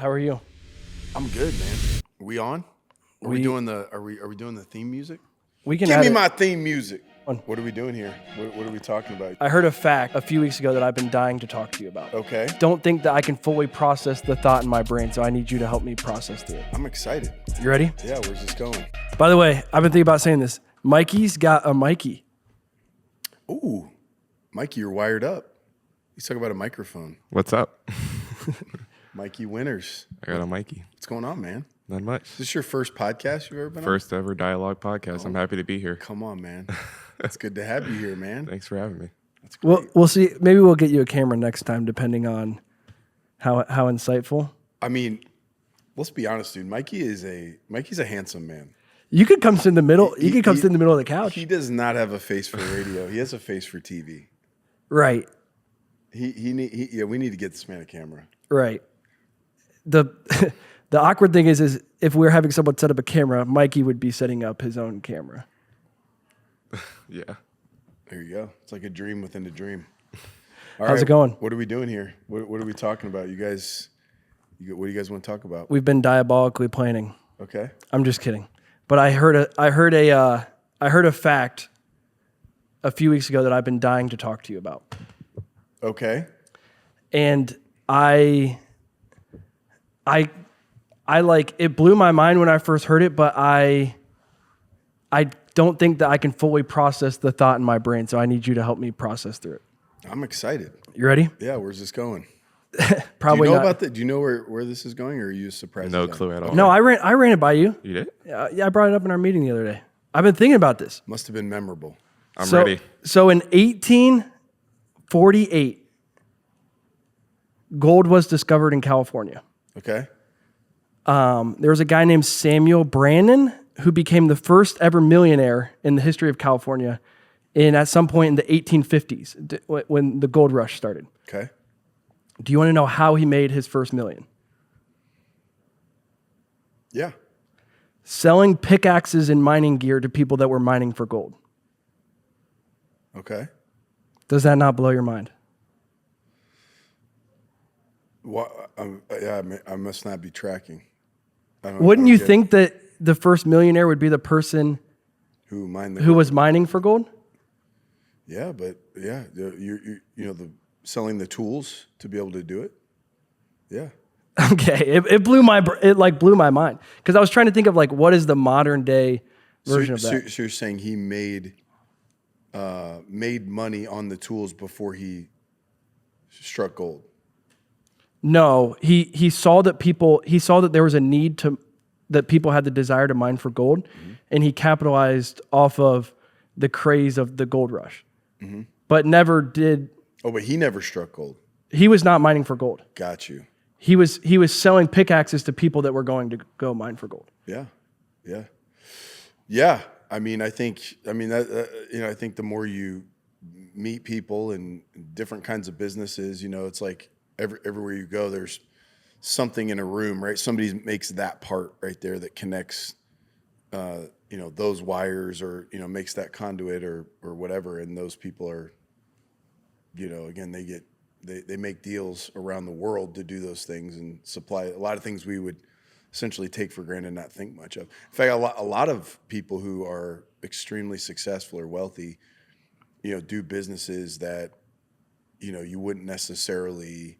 How are you? I'm good, man. Are we on? Are we doing the theme music? We can Give me add my theme music. On. What are we doing here? What are we talking about? I heard a fact a few weeks ago that I've been dying to talk to you about. Okay. Don't think that I can fully process the thought in my brain, so I need you to help me process through it. I'm excited. You ready? Yeah, where's this going? By the way, I've been thinking about saying this. Mikey's got a Mikey. Ooh, Mikey, you're wired up. He's talking about a microphone. What's up? Mikey Winters. I got a Mikey. What's going on, man? Not much. Is this your first podcast you've ever been First ever dialogue podcast. I'm happy to be here. on? Come on, man. It's good to have you here, man. Thanks for having me. That's great. We'll see. Maybe we'll get you a camera next time, depending on how insightful. I mean, let's be honest, dude. Mikey's a handsome man. You could come sit in the middle. You could come sit in the middle of the couch. He does not have a face for radio. He has a face for TV. Right. We need to get this man a camera. Right. The awkward thing is if we were having someone set up a camera, Mikey would be setting up his own camera. Yeah. There you go. It's like a dream within a dream. How's it going? What are we doing here? What are we talking about? You guys, what do you guys want to talk about? We've been diabolically planning. Okay. I'm just kidding. But I heard a fact a few weeks ago that I've been dying to talk to you about. Okay. And I like, it blew my mind when I first heard it, but I don't think that I can fully process the thought in my brain, so I need you to help me process through it. I'm excited. You ready? Yeah. Where's this going? Probably Do you know not. about that? Do you know where this is going, or are you surprised? No at that? clue at all. No, I ran it by you. You did? Yeah, I brought it up in our meeting the other day. I've been thinking about this. Must have been memorable. I'm ready. So in 1848, gold was discovered in California. Okay. There was a guy named Samuel Brannan who became the first ever millionaire in the history of California at some point in the 1850s when the gold rush started. Okay. Do you want to know how he made his first million? Yeah. Selling pickaxes and mining gear to people that were mining for gold. Okay. Does that not blow your mind? I must not be tracking. Wouldn't you think that the first millionaire would be the person who was mining for gold? Yeah, but yeah, the selling the tools to be able to do it. Yeah. Okay, it blew my mind because I was trying to think of like what is the modern day version of that. So you're saying he made money on the tools before he struck gold? No, he saw that there was a need that people had the desire to mine for gold, and he capitalized off of the craze of the gold rush, but never did. Oh, but he never struck gold. He was not mining for gold. Got you. He was selling pickaxes to people that were going to go mine for gold. Yeah. I think the more you meet people in different kinds of businesses, it's like everywhere you go, there's something in a room, right? Somebody makes that part right there that connects, those wires or, makes that conduit or whatever. And those people are, again, they make deals around the world to do those things and supply a lot of things we would essentially take for granted and not think much of. In fact, a lot of people who are extremely successful or wealthy, do businesses that, you wouldn't necessarily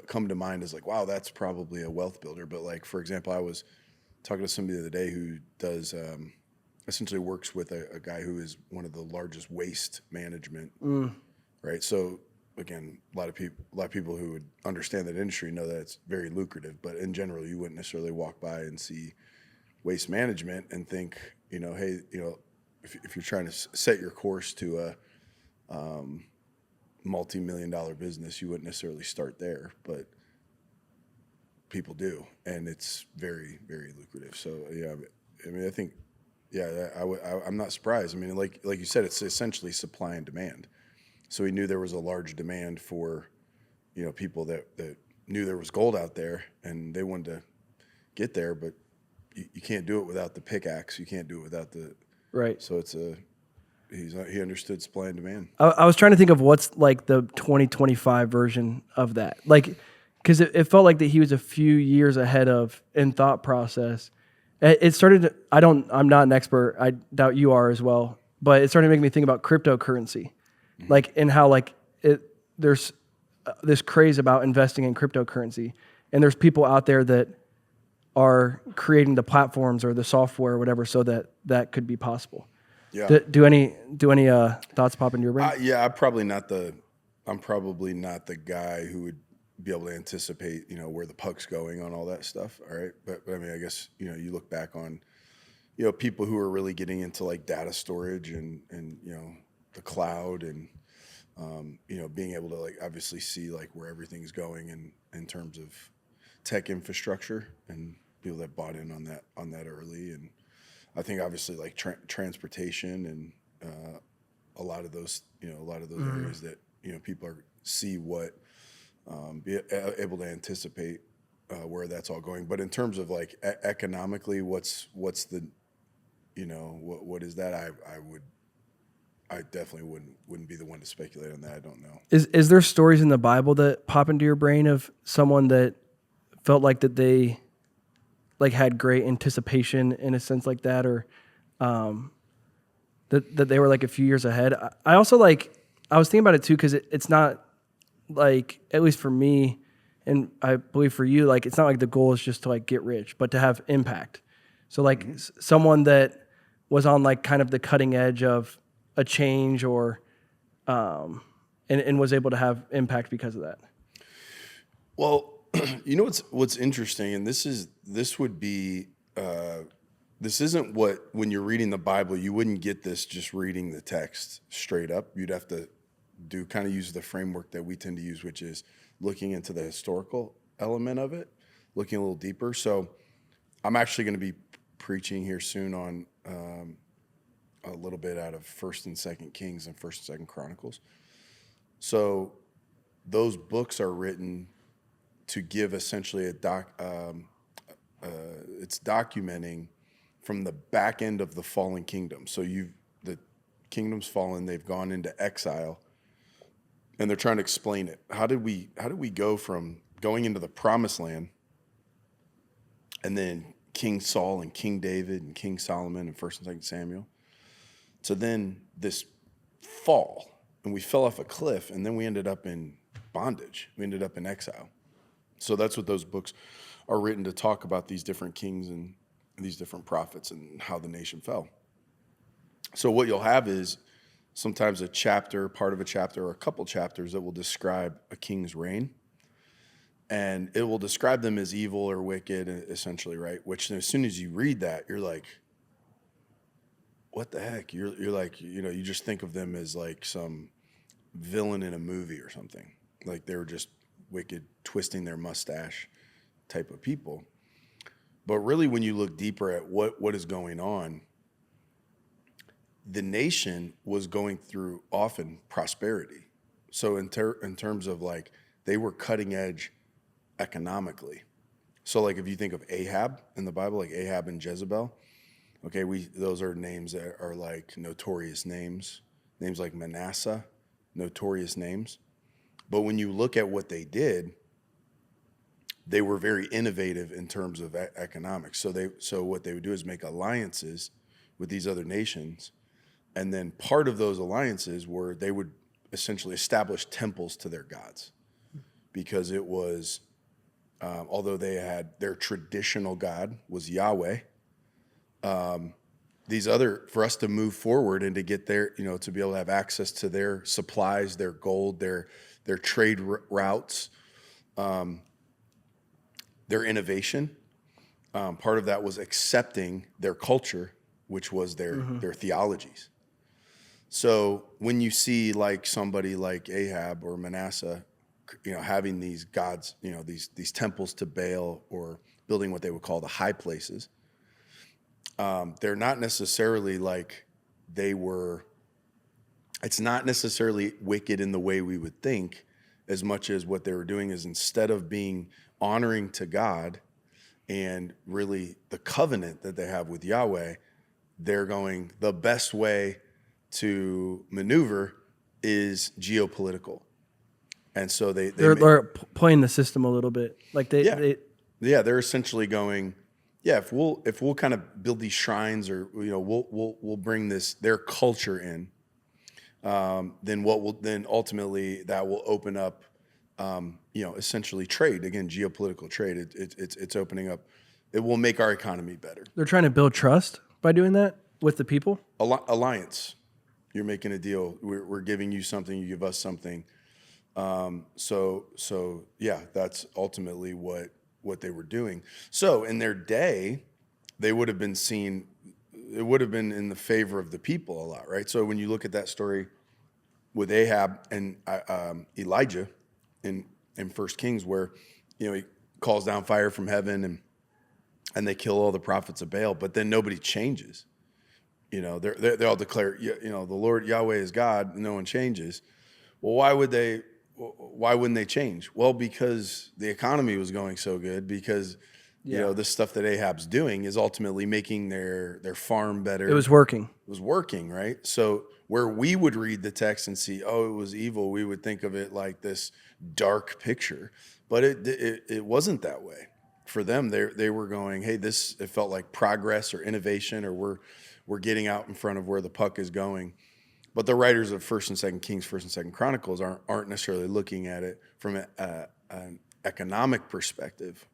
come to mind as like, wow, that's probably a wealth builder. But like, for example, I was talking to somebody the other day who does, essentially works with a guy who is one of the largest waste management, right? So again, a lot of people who would understand that industry know that it's very lucrative, but in general, you wouldn't necessarily walk by and see waste management and think, hey, if you're trying to set your course to a multi-million-dollar business, you wouldn't necessarily start there, but people do, and it's very, very lucrative. So yeah, I think, yeah, I'm not surprised. I mean, like you said, it's essentially supply and demand. So he knew there was a large demand for, people that knew there was gold out there, and they wanted to get there, but you can't do it without the pickaxe. You can't do it without the Right. So he understood supply and demand. I was trying to think of what's like the 2025 version of that. Like, because it felt like that he was a few years ahead of in thought process. It started. I'm not an expert. I doubt you are as well. But it started making me think about cryptocurrency, like and how like there's this craze about investing in cryptocurrency, and there's people out there that are creating the platforms or the software or whatever so that could be possible. Yeah. Do any thoughts pop into your brain? Yeah, I'm probably not the guy who would be able to anticipate, where the puck's going on all that stuff. All right. But I mean, I guess, you look back on, people who are really getting into like data storage and the cloud and, being able to like obviously see like where everything's going in terms of tech infrastructure and people that bought in on that early. And I think obviously like transportation and a lot of those areas that, people see what, be able to anticipate where that's all going. But in terms of like economically, what's the, what is that? I definitely wouldn't be the one to speculate on that. I don't know. Is there stories in the Bible that pop into your brain of someone that felt like that they like had great anticipation in a sense like that, or that they were like a few years ahead? I also I was thinking about it too, because it's not like, at least for me, and I believe for you, like it's not like the goal is just to like get rich, but to have impact. So like someone that was on like kind of the cutting edge of a change or and was able to have impact because of that. Well, what's interesting, and this isn't what, when you're reading the Bible, you wouldn't get this just reading the text straight up. You'd have to use the framework that we tend to use, which is looking into the historical element of it, looking a little deeper. So I'm actually going to be preaching here soon on a little bit out of 1st and 2nd Kings and 1st and 2nd Chronicles. So those books are written to give essentially it's documenting from the back end of the fallen kingdom. So the kingdom's fallen, they've gone into exile, and they're trying to explain it. How did we go from going into the promised land, and then King Saul and King David and King Solomon and 1st and 2nd Samuel, to then this fall, and we fell off a cliff, and then we ended up in bondage. We ended up in exile. So that's what those books are written to talk about, these different kings and these different prophets and how the nation fell. So what you'll have is sometimes a chapter, part of a chapter, or a couple chapters that will describe a king's reign. And it will describe them as evil or wicked, essentially, right? Which as soon as you read that, you're like, what the heck? You're like, you just think of them as like some villain in a movie or something. Like they were just wicked, twisting their mustache type of people. But really, when you look deeper at what is going on, the nation was going through often prosperity. So in terms of like, they were cutting edge economically. So like if you think of Ahab in the Bible, like Ahab and Jezebel, okay, those are names that are like notorious names like Manasseh, notorious names. But when you look at what they did, they were very innovative in terms of economics. So what they would do is make alliances with these other nations, and then part of those alliances were they would essentially establish temples to their gods, because it was, although they had their traditional God was Yahweh, for us to move forward and to get there, to be able to have access to their supplies, their gold, their trade routes, their innovation. Part of that was accepting their culture, which was their theologies. So when you see like somebody like Ahab or Manasseh, having these gods, these temples to Baal, or building what they would call the high places, they're not necessarily like it's not necessarily wicked in the way we would think, as much as what they were doing is, instead of being honoring to God and really the covenant that they have with Yahweh, they're going, the best way to maneuver is geopolitical. And so they're playing the system a little bit. Like they're essentially going, if we'll kind of build these shrines, or we'll bring their culture in, then ultimately that will open up, essentially trade, again, geopolitical trade. It's opening up. It will make our economy better. they're trying to build trust by doing that with the people. Alliance. You're making a deal. We're giving you something. You give us something. So that's ultimately what they were doing. So in their day, they would have been seen. It would have been in the favor of the people a lot, right? So when you look at that story with Ahab and Elijah in 1 Kings, where he calls down fire from heaven and they kill all the prophets of Baal, but then nobody changes. They all declare, the Lord Yahweh is God. No one changes. Well, why wouldn't they change? Well, because the economy was going so good, because the stuff that Ahab's doing is ultimately making their farm better. It was working. It was working, right? So where we would read the text and see, oh, it was evil, we would think of it like this dark picture. But it wasn't that way. For them, they were going, hey, it felt like progress or innovation, or we're getting out in front of where the puck is going. But the writers of 1st and 2nd Kings, 1st and 2nd Chronicles aren't necessarily looking at it from an economic perspective.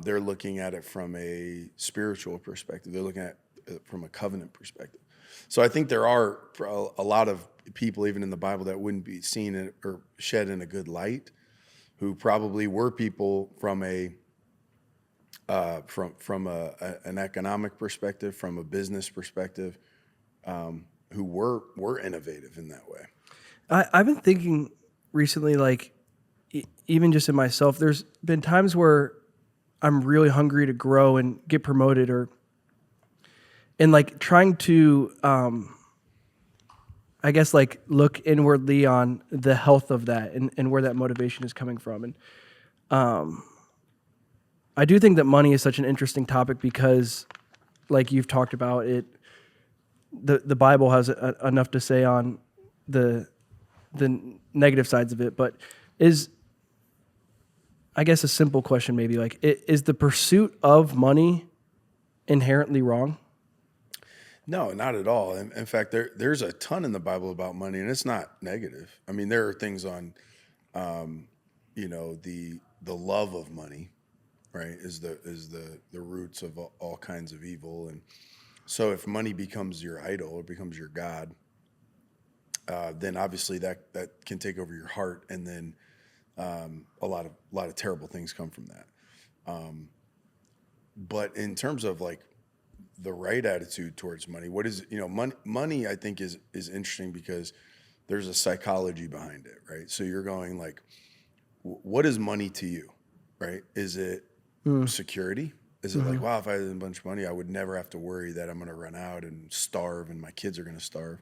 They're looking at it from a spiritual perspective. They're looking at it from a covenant perspective. So I think there are a lot of people, even in the Bible, that wouldn't be seen or shed in a good light, who probably were people from an economic perspective, from a business perspective, who were innovative in that way. I've been thinking recently, like even just in myself, there's been times where I'm really hungry to grow and get promoted, and like trying to, I guess, like look inwardly on the health of that and where that motivation is coming from. And I do think that money is such an interesting topic because, like you've talked about it, the Bible has enough to say on the negative sides of it. But I guess a simple question maybe, like, is the pursuit of money inherently wrong? No, not at all. In fact, there's a ton in the Bible about money, and it's not negative. I mean, there are things on, the love of money, right, is the roots of all kinds of evil. And so if money becomes your idol or becomes your God, then obviously that can take over your heart, and then a lot of terrible things come from that. But in terms of like the right attitude towards money, what is money I think is interesting because there's a psychology behind it, right? So you're going like, what is money to you, right? Is it security? Is it like, wow, if I had a bunch of money, I would never have to worry that I'm going to run out and starve and my kids are going to starve?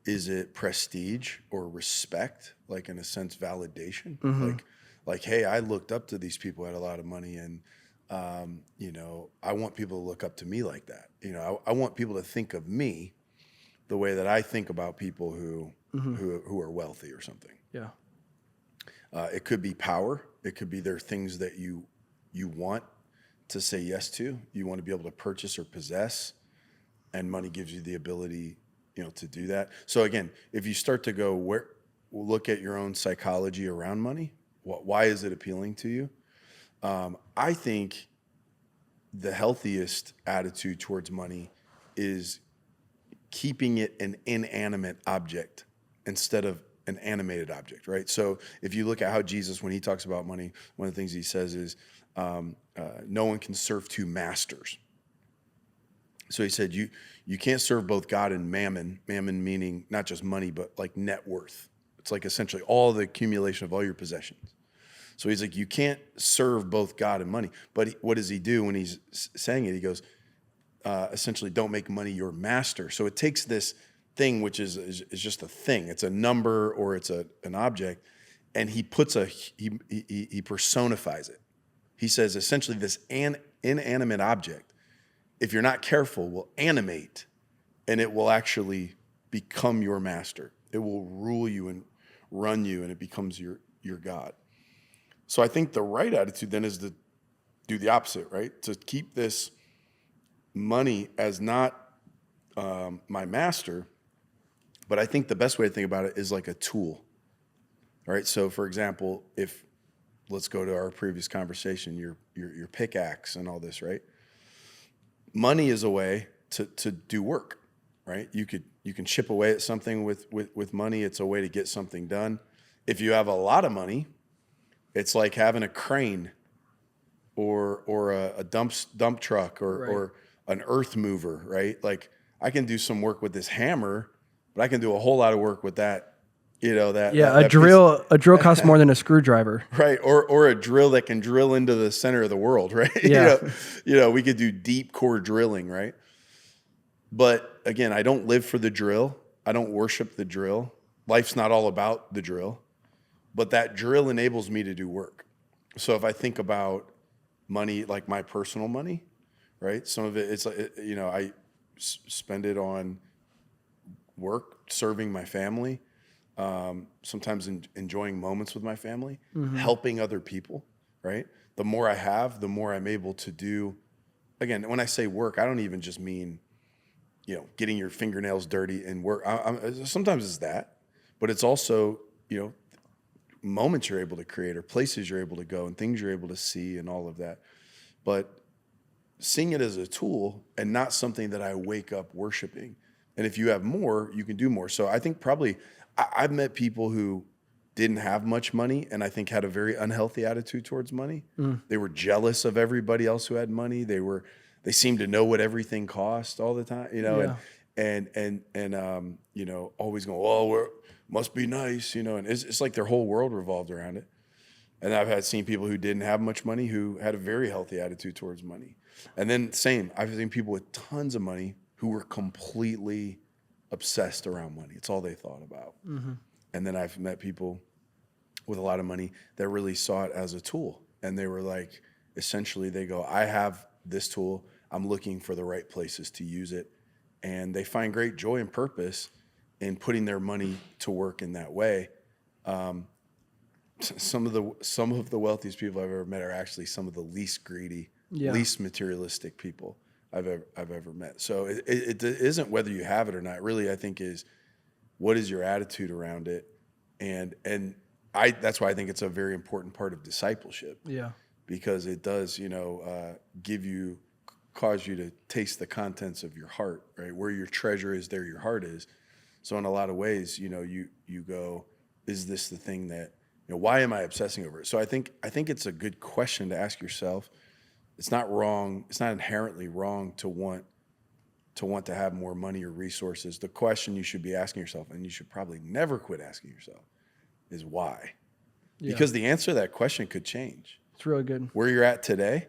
Is it prestige or respect, like in a sense, validation? Like, hey, I looked up to these people who had a lot of money, and I want people to look up to me like that. I want people to think of me the way that I think about people who are wealthy or something. Yeah. It could be power. It could be there are things that you want to say yes to. You want to be able to purchase or possess, and money gives you the ability, to do that. So again, if you start to look at your own psychology around money, why is it appealing to you? I think the healthiest attitude towards money is keeping it an inanimate object instead of an animated object, right? So if you look at how Jesus, when he talks about money, one of the things he says is, no one can serve two masters. So he said, you can't serve both God and mammon meaning not just money, but like net worth. It's like essentially all the accumulation of all your possessions. So he's like, you can't serve both God and money. But what does he do when he's saying it? He goes, essentially, don't make money your master. So it takes this thing, which is just a thing. It's a number or it's an object, and he personifies it. He says, essentially, this inanimate object, if you're not careful, will animate, and it will actually become your master. It will rule you and run you, and it becomes your God. So I think the right attitude then is to do the opposite, right? To keep this money as not my master, but I think the best way to think about it is like a tool, right? So for example, if let's go to our previous conversation, your pickaxe and all this, right? Money is a way to do work, right? You can chip away at something with money. It's a way to get something done. If you have a lot of money, it's like having a crane or a dump truck or an earth mover, right? Like I can do some work with this hammer, but I can do a whole lot of work with that. A drill costs more than a screwdriver. Right, or a drill that can drill into the center of the world, right? Yeah. We could do deep core drilling, right? But again, I don't live for the drill. I don't worship the drill. Life's not all about the drill, but that drill enables me to do work. So if I think about money, like my personal money, right? Some of it, it's like, I spend it on work, serving my family, sometimes enjoying moments with my family, helping other people, right? The more I have, the more I'm able to do. Again, when I say work, I don't even just mean, getting your fingernails dirty and work. Sometimes it's that, but it's also, moments you're able to create or places you're able to go and things you're able to see and all of that. But seeing it as a tool and not something that I wake up worshiping. And if you have more, you can do more. So I think probably I've met people who didn't have much money and I think had a very unhealthy attitude towards money. They were jealous of everybody else who had money. They seemed to know what everything cost all the time, and always going, well, must be nice, and it's like their whole world revolved around it. And I've seen people who didn't have much money who had a very healthy attitude towards money. And then same, I've seen people with tons of money who were completely obsessed around money. It's all they thought about. And then I've met people with a lot of money that really saw it as a tool. And they were like, essentially they go, I have this tool. I'm looking for the right places to use it. And they find great joy and purpose in putting their money to work in that way. Some of the wealthiest people I've ever met are actually some of the least greedy, least materialistic people I've ever met. So it isn't whether you have it or not. Really, I think is what is your attitude around it, and that's why I think it's a very important part of discipleship. Yeah, because it does cause you to taste the contents of your heart, right? Where your treasure is, there your heart is. So in a lot of ways, you go, is this the thing that, why am I obsessing over it? So I think it's a good question to ask yourself. It's not wrong. It's not inherently wrong to want to have more money or resources. The question you should be asking yourself, and you should probably never quit asking yourself, is why? Yeah. Because the answer to that question could change. It's really good. Where you're at today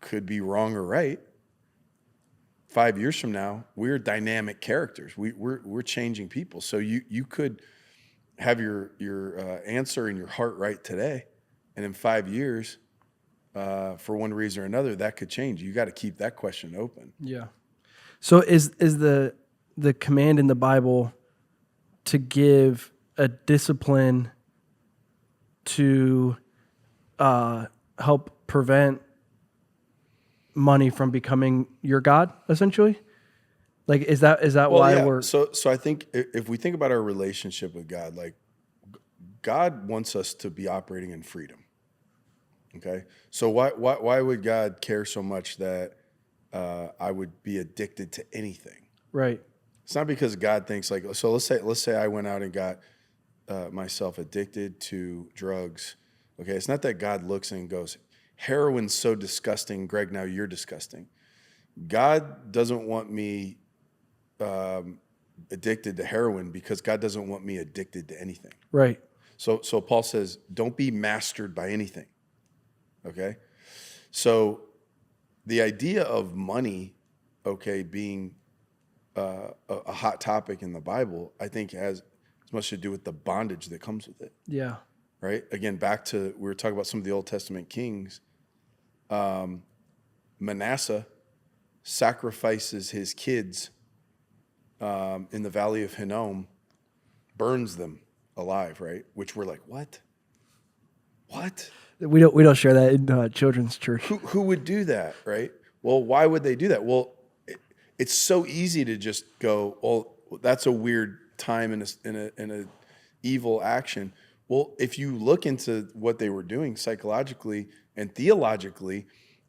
could be wrong or right. 5 years from now, we're dynamic characters. We're changing people. So you could have your answer in your heart right today, and in 5 years, for one reason or another, that could change. You got to keep that question open. Yeah. So is the command in the Bible to give a discipline to help prevent money from becoming your God, essentially? Like, is that why we're... So I think if we think about our relationship with God, like God wants us to be operating in freedom. Okay. So why would God care so much that I would be addicted to anything? Right. It's not because God thinks like, so let's say I went out and got myself addicted to drugs. Okay. It's not that God looks and goes, heroin's so disgusting, Greg, now you're disgusting. God doesn't want me addicted to heroin because God doesn't want me addicted to anything. Right. So Paul says, don't be mastered by anything. Okay. So the idea of money, okay, being a hot topic in the Bible, I think has as much to do with the bondage that comes with it. Yeah. Right. Again, back to, we were talking about some of the Old Testament kings. Manasseh sacrifices his kids in the valley of Hinnom, burns them alive, right? Which we're like, what? What? We don't share that in children's church. Who would do that, right? Well, why would they do that? Well, it's so easy to just go, well, that's a weird time in a evil action. Well, if you look into what they were doing psychologically and theologically,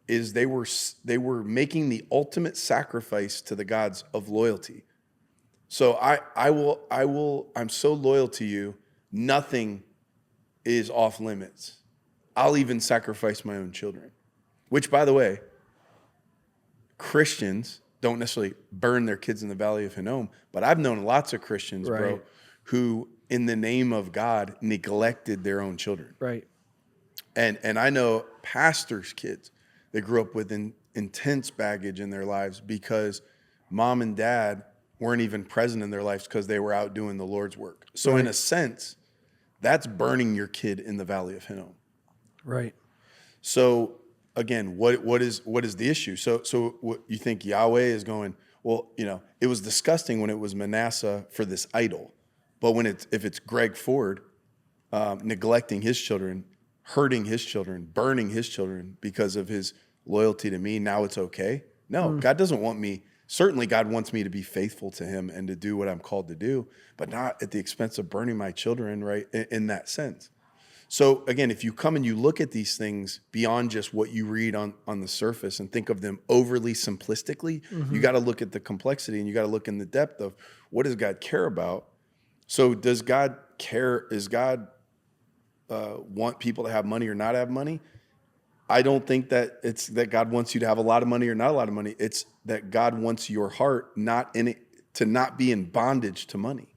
is they were making the ultimate sacrifice to the gods of loyalty. So I'm so loyal to you, nothing is off limits. I'll even sacrifice my own children. Which, by the way, Christians don't necessarily burn their kids in the Valley of Hinnom, but I've known lots of Christians, bro, who in the name of God neglected their own children. Right. And I know pastors' kids that grew up with intense baggage in their lives because mom and dad weren't even present in their lives because they were out doing the Lord's work. So in a sense, that's burning your kid in the Valley of Hinnom. Right. So again, what is the issue? So what you think Yahweh is going, well, it was disgusting when it was Manasseh for this idol, but if it's Greg Ford neglecting his children, hurting his children, burning his children because of his loyalty to me, now it's okay? No, God doesn't want me. Certainly God wants me to be faithful to him and to do what I'm called to do, but not at the expense of burning my children, right, in that sense. So again, if you come and you look at these things beyond just what you read on the surface and think of them overly simplistically, you got to look at the complexity and you got to look in the depth of what does God care about? So does God care? Is God want people to have money or not have money? I don't think that it's that God wants you to have a lot of money or not a lot of money. It's that God wants your heart to not be in bondage to money.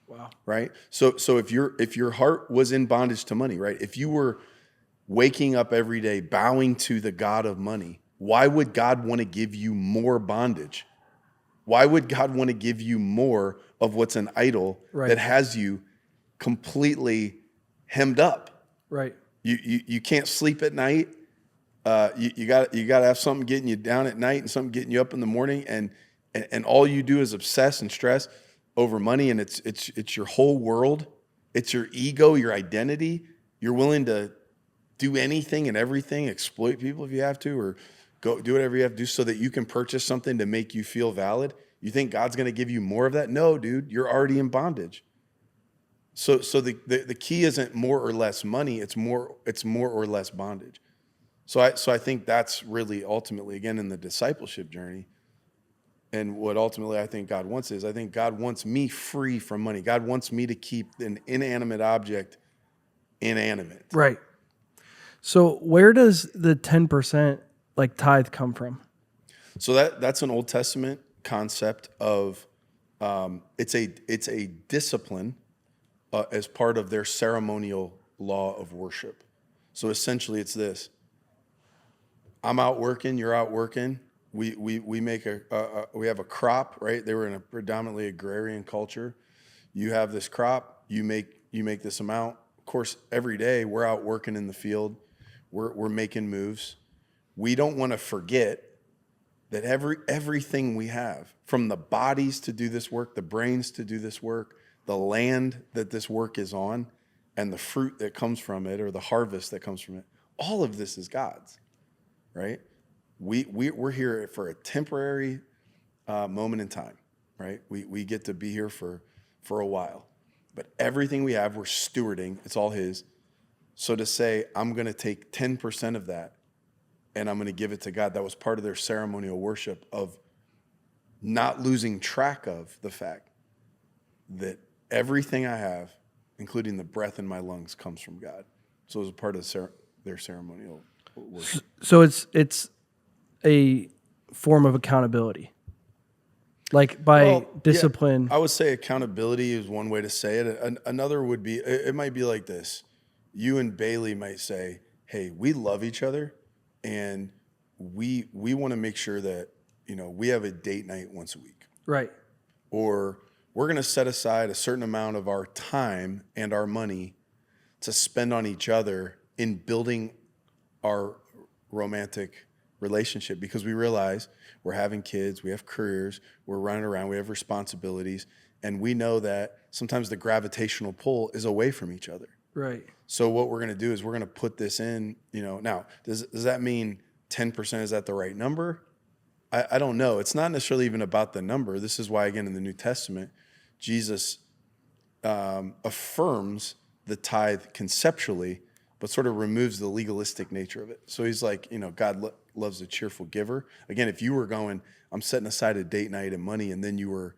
Wow. Right? So if your heart was in bondage to money, right? If you were waking up every day bowing to the God of money, why would God want to give you more bondage? Why would God want to give you more of what's an idol that has you completely hemmed up? Right. You can't sleep at night. You got to have something getting you down at night and something getting you up in the morning, and all you do is obsess and stress over money, and it's your whole world. It's your ego, your identity. You're willing to do anything and everything, exploit people if you have to, or go do whatever you have to do so that you can purchase something to make you feel valid. You think God's going to give you more of that? No, dude, you're already in bondage. So the key isn't more or less money. It's more or less bondage. So I think that's really ultimately, again, in the discipleship journey, and what ultimately I think God wants is, I think God wants me free from money. God wants me to keep an inanimate object inanimate. Right. So where does the 10% tithe come from? So that's an Old Testament concept of it's a discipline as part of their ceremonial law of worship. So essentially it's this: I'm out working, you're out working. We make we have a crop, right? They were in a predominantly agrarian culture. You have this crop, you make this amount. Of course, every day we're out working in the field. We're making moves. We don't want to forget that everything we have, from the bodies to do this work, the brains to do this work, the land that this work is on, and the fruit that comes from it, or the harvest that comes from it, all of this is God's, right? We're here for a temporary moment in time, right? We get to be here for a while, but everything we have, we're stewarding. It's all His. So to say, I'm going to take 10% of that and I'm going to give it to God, that was part of their ceremonial worship, of not losing track of the fact that everything I have, including the breath in my lungs, comes from God. So it was a part of their ceremonial worship. So it's a form of accountability, discipline. Yeah, I would say accountability is one way to say it. Another would be, it might be like this. You and Bailey might say, hey, we love each other, and we want to make sure that, we have a date night once a week. Right. Or we're going to set aside a certain amount of our time and our money to spend on each other in building our romantic relationship, because we realize we're having kids, we have careers, we're running around, we have responsibilities, and we know that sometimes the gravitational pull is away from each other. Right. So what we're going to do is we're going to put this in, now, does that mean 10% is that the right number? I don't know. It's not necessarily even about the number. This is why, again, in the New Testament, Jesus affirms the tithe conceptually, but sort of removes the legalistic nature of it. So he's like, God loves a cheerful giver. Again, if you were going, I'm setting aside a date night and money, and then you were,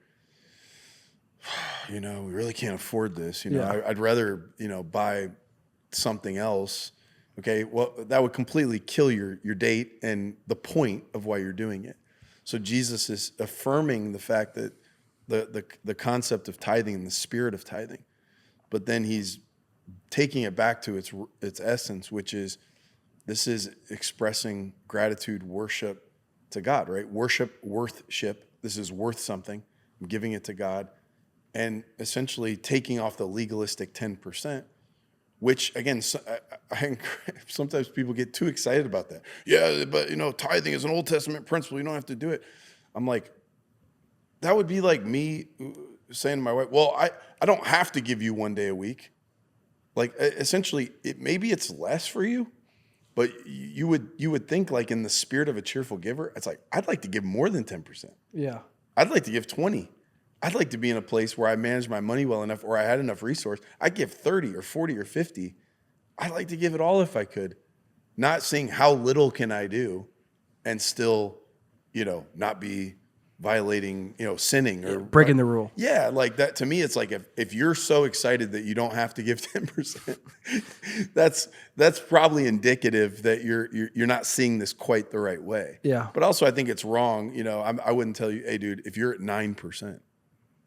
we really can't afford this. I'd rather, buy something else. Okay, well, that would completely kill your date and the point of why you're doing it. So Jesus is affirming the fact that the concept of tithing and the spirit of tithing, but then he's taking it back to its essence, which is this is expressing gratitude, worship to God, right? Worthship. This is worth something. I'm giving it to God, and essentially taking off the legalistic 10%. Which, again, sometimes people get too excited about that. Yeah, but, tithing is an Old Testament principle. You don't have to do it. I'm like, that would be like me saying to my wife, well, I don't have to give you 1 day a week. Like, essentially, maybe it's less for you, but you would think, like, in the spirit of a cheerful giver, it's like, I'd like to give more than 10%. Yeah. I'd like to give 20. I'd like to be in a place where I manage my money well enough, or I had enough resource. I'd give 30 or 40 or 50. I'd like to give it all if I could. Not saying how little can I do and still, not be violating, sinning or breaking the rule. Yeah, like that. To me, it's like if you're so excited that you don't have to give 10%, that's probably indicative that you're not seeing this quite the right way. Yeah. But also, I think it's wrong. I wouldn't tell you, hey, dude, if you're at 9%.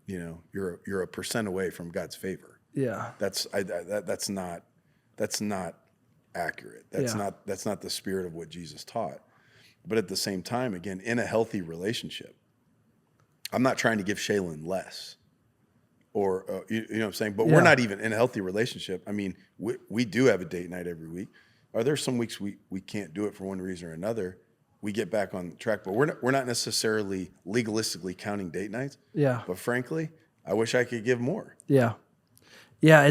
You're a percent away from God's favor. Yeah. That's not accurate. That's not the spirit of what Jesus taught. But at the same time, again, in a healthy relationship, I'm not trying to give Shaylin less, or you know what I'm saying. But we're not even in a healthy relationship. I mean, we do have a date night every week. Are there some weeks we can't do it for one reason or another? We get back on track, but we're not necessarily legalistically counting date nights. Yeah. But frankly, I wish I could give more. Yeah. Yeah.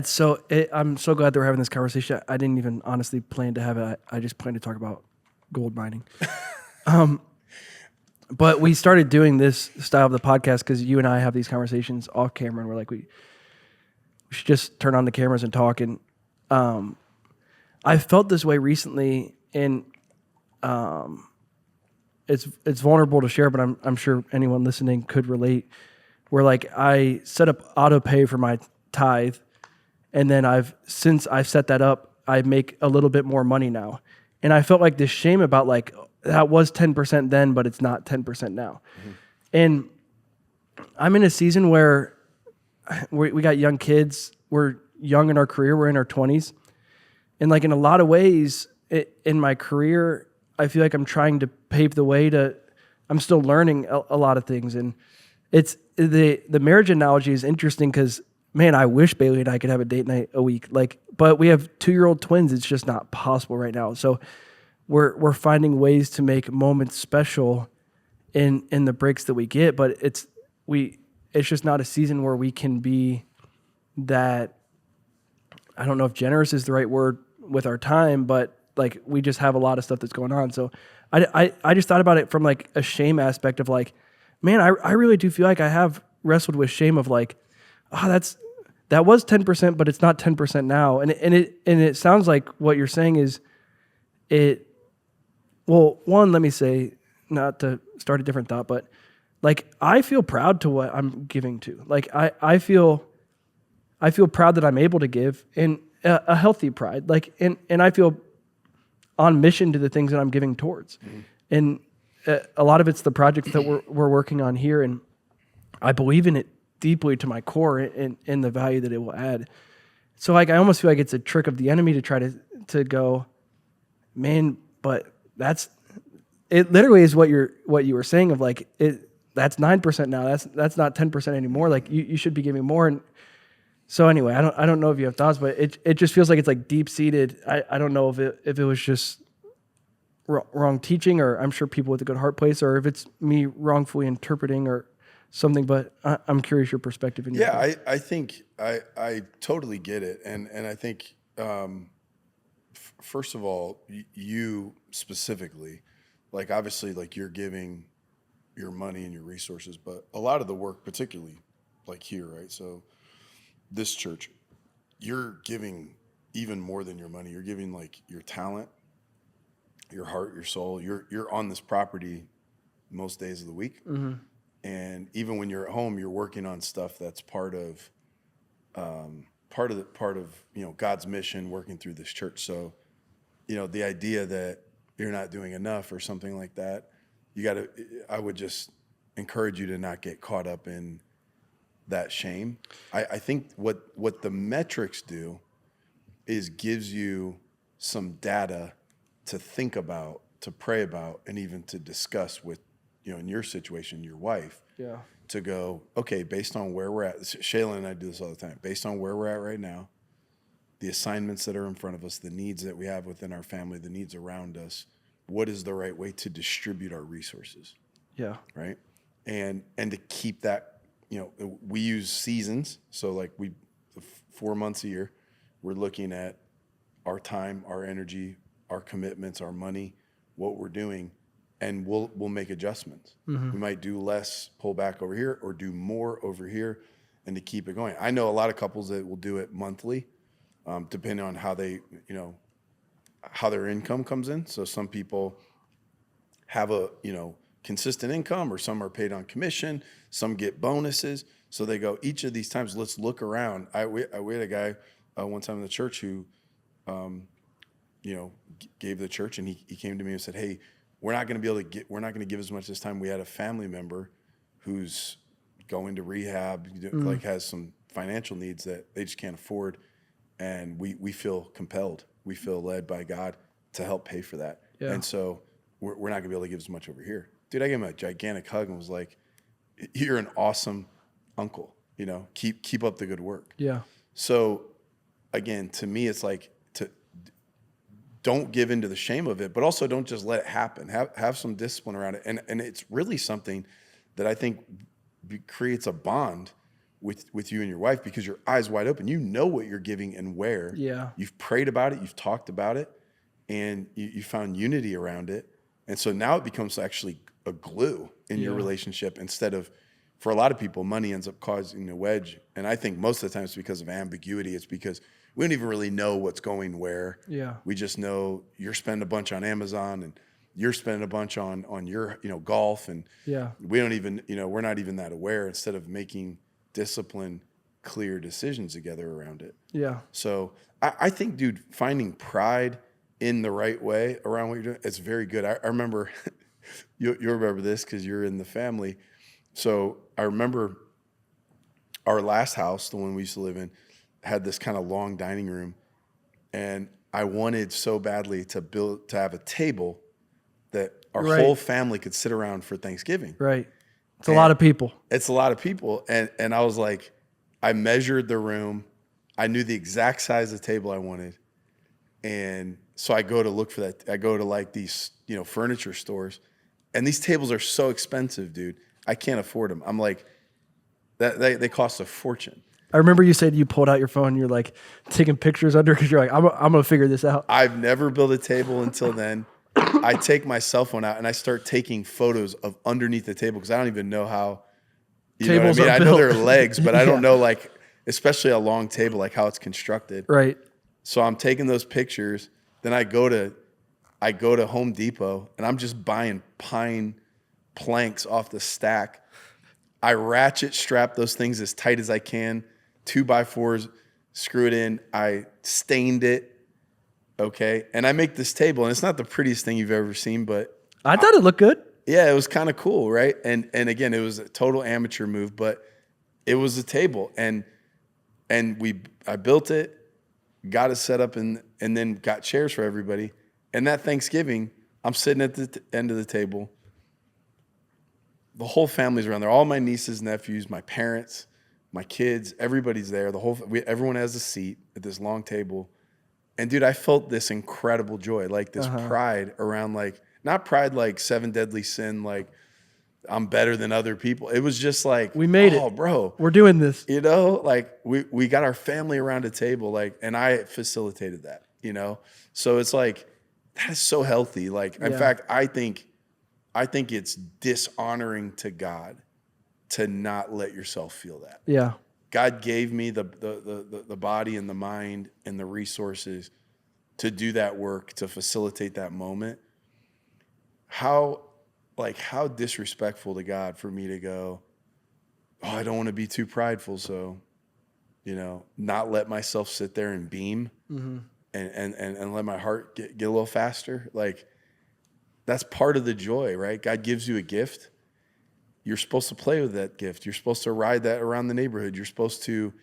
I'm so glad that we're having this conversation. I didn't even honestly plan to have it. I just planned to talk about gold mining. But we started doing this style of the podcast because you and I have these conversations off camera, and we're like, we should just turn on the cameras and talk. And I felt this way recently, and it's vulnerable to share, but I'm sure anyone listening could relate. Where like I set up auto pay for my tithe, and then since I've set that up, I make a little bit more money now, and I felt like this shame about like that was 10% then, but it's not 10% now, and I'm in a season where we got young kids, we're young in our career, we're in our 20s, and like in a lot of ways in my career, I feel like I'm trying to pave the way I'm still learning a lot of things. And it's the marriage analogy is interesting because, man, I wish Bailey and I could have a date night a week. But we have 2-year-old twins. It's just not possible right now. So we're finding ways to make moments special in the breaks that we get. But it's just not a season where we can be that, I don't know if generous is the right word with our time, but like we just have a lot of stuff that's going on. So I just thought about it from like a shame aspect of like, man, I really do feel like I have wrestled with shame of like, that was 10%, but it's not 10% now. And it sounds like what you're saying is one, let me say, not to start a different thought, but like I feel proud to what I'm giving to. Like I feel proud that I'm able to give, and a healthy pride. Like and I feel on mission to the things that I'm giving towards. Mm-hmm. And a lot of it's the projects that we're working on here. And I believe in it deeply to my core and the value that it will add. So like, I almost feel like it's a trick of the enemy to try to go, man, but it literally is what you were saying of like, that's 9% now. That's not 10% anymore. Like you should be giving more. And so anyway, I don't know if you have thoughts, but it just feels like it's like deep seated. I don't know if it was just wrong teaching, or I'm sure people with a good heart place, or if it's me wrongfully interpreting or something. But I'm curious your perspective. I think I totally get it, and I think first of all, you specifically, like obviously, like you're giving your money and your resources, but a lot of the work, particularly like here, right? So this church, you're giving even more than your money. You're giving like your talent, your heart, your soul. You're on this property most days of the week. Mm-hmm. And even when you're at home, you're working on stuff that's part of God's mission, working through this church. So, the idea that you're not doing enough or something like that, I would just encourage you to not get caught up in that shame. I think what the metrics do is gives you some data to think about, to pray about, and even to discuss with, in your situation, your wife. Yeah. To go, okay, based on where we're at, Shayla and I do this all the time, based on where we're at right now, the assignments that are in front of us, the needs that we have within our family, the needs around us, what is the right way to distribute our resources? Yeah. Right? And to keep that, we use seasons. So like 4 months a year, we're looking at our time, our energy, our commitments, our money, what we're doing, and we'll make adjustments. Mm-hmm. We might do less, pull back over here, or do more over here, and to keep it going. I know a lot of couples that will do it monthly, depending on how they, how their income comes in. So some people have a, consistent income, or some are paid on commission, some get bonuses. So they go, each of these times, let's look around. We had a guy one time in the church who, gave the church, and he came to me and said, hey, we're not going to give as much this time. We had a family member who's going to rehab, like has some financial needs that they just can't afford. And we feel compelled. We feel led by God to help pay for that. Yeah. And so we're not going to be able to give as much over here. Dude, I gave him a gigantic hug and was like, you're an awesome uncle. Keep up the good work. Yeah. So again, to me, it's like, don't give into the shame of it, but also don't just let it happen. Have some discipline around it. And it's really something that I think creates a bond with you and your wife, because your eyes wide open. You know what you're giving and where. Yeah. You've prayed about it. You've talked about it, and you found unity around it. And so now it becomes actually a glue in your relationship, instead of, for a lot of people, money ends up causing a wedge. And I think most of the time it's because of ambiguity. It's because we don't even really know what's going where. Yeah. We just know you're spending a bunch on Amazon, and you're spending a bunch on your, golf. And we don't even, we're not even that aware, instead of making disciplined, clear decisions together around it. Yeah. So I think, dude, finding pride in the right way around what you're doing, it's very good. I remember, you'll remember this because you're in the family. So I remember our last house, the one we used to live in, had this kind of long dining room, and I wanted so badly to have a table that our whole family could sit around for Thanksgiving. Right. It's a lot of people. It's a lot of people. And I was like, I measured the room. I knew the exact size of the table I wanted. And so I go to look for that. I go to like these, furniture stores, and these tables are so expensive, dude. I can't afford them. I'm like, they cost a fortune. I remember you said you pulled out your phone and you're like taking pictures under, because you're like, I'm going to figure this out. I've never built a table until then. I take my cell phone out and I start taking photos of underneath the table, because I don't even know how, Tables know what I mean? are I know built. there are legs, but I don't know, like, especially a long table, like how it's constructed. Right. So I'm taking those pictures. Then I go to Home Depot, and I'm just buying pine planks off the stack. I ratchet strap those things as tight as I can, 2x4s, screw it in. I stained it. Okay. And I make this table, and it's not the prettiest thing you've ever seen, but I thought it looked good. yeah, it was kind of cool. Right. And again, it was a total amateur move, but it was a table, and I built it, got it set up, and then got chairs for everybody. And that Thanksgiving, I'm sitting at the end of the table. The whole family's around there. All my nieces, nephews, my parents, my kids, everybody's there. Everyone has a seat at this long table. And dude, I felt this incredible joy, like this pride around, like, not pride like 7 deadly sin, like I'm better than other people. It was just like, We made it. Oh, bro, We're doing this. you know, like we got our family around a table, like, and I facilitated that, you know? So it's like, that is so healthy. Like, in Yeah. fact, I think it's dishonoring to God to not let yourself feel that. Yeah. God gave me the body and the mind and the resources to do that work, to facilitate that moment. How disrespectful to God for me to go, oh, I don't want to be too prideful, so, you know, not let myself sit there and beam and let my heart get a little faster. Like, that's part of the joy, right? God gives you a gift. You're supposed to play with that gift. You're supposed to ride that around the neighborhood. You're supposed to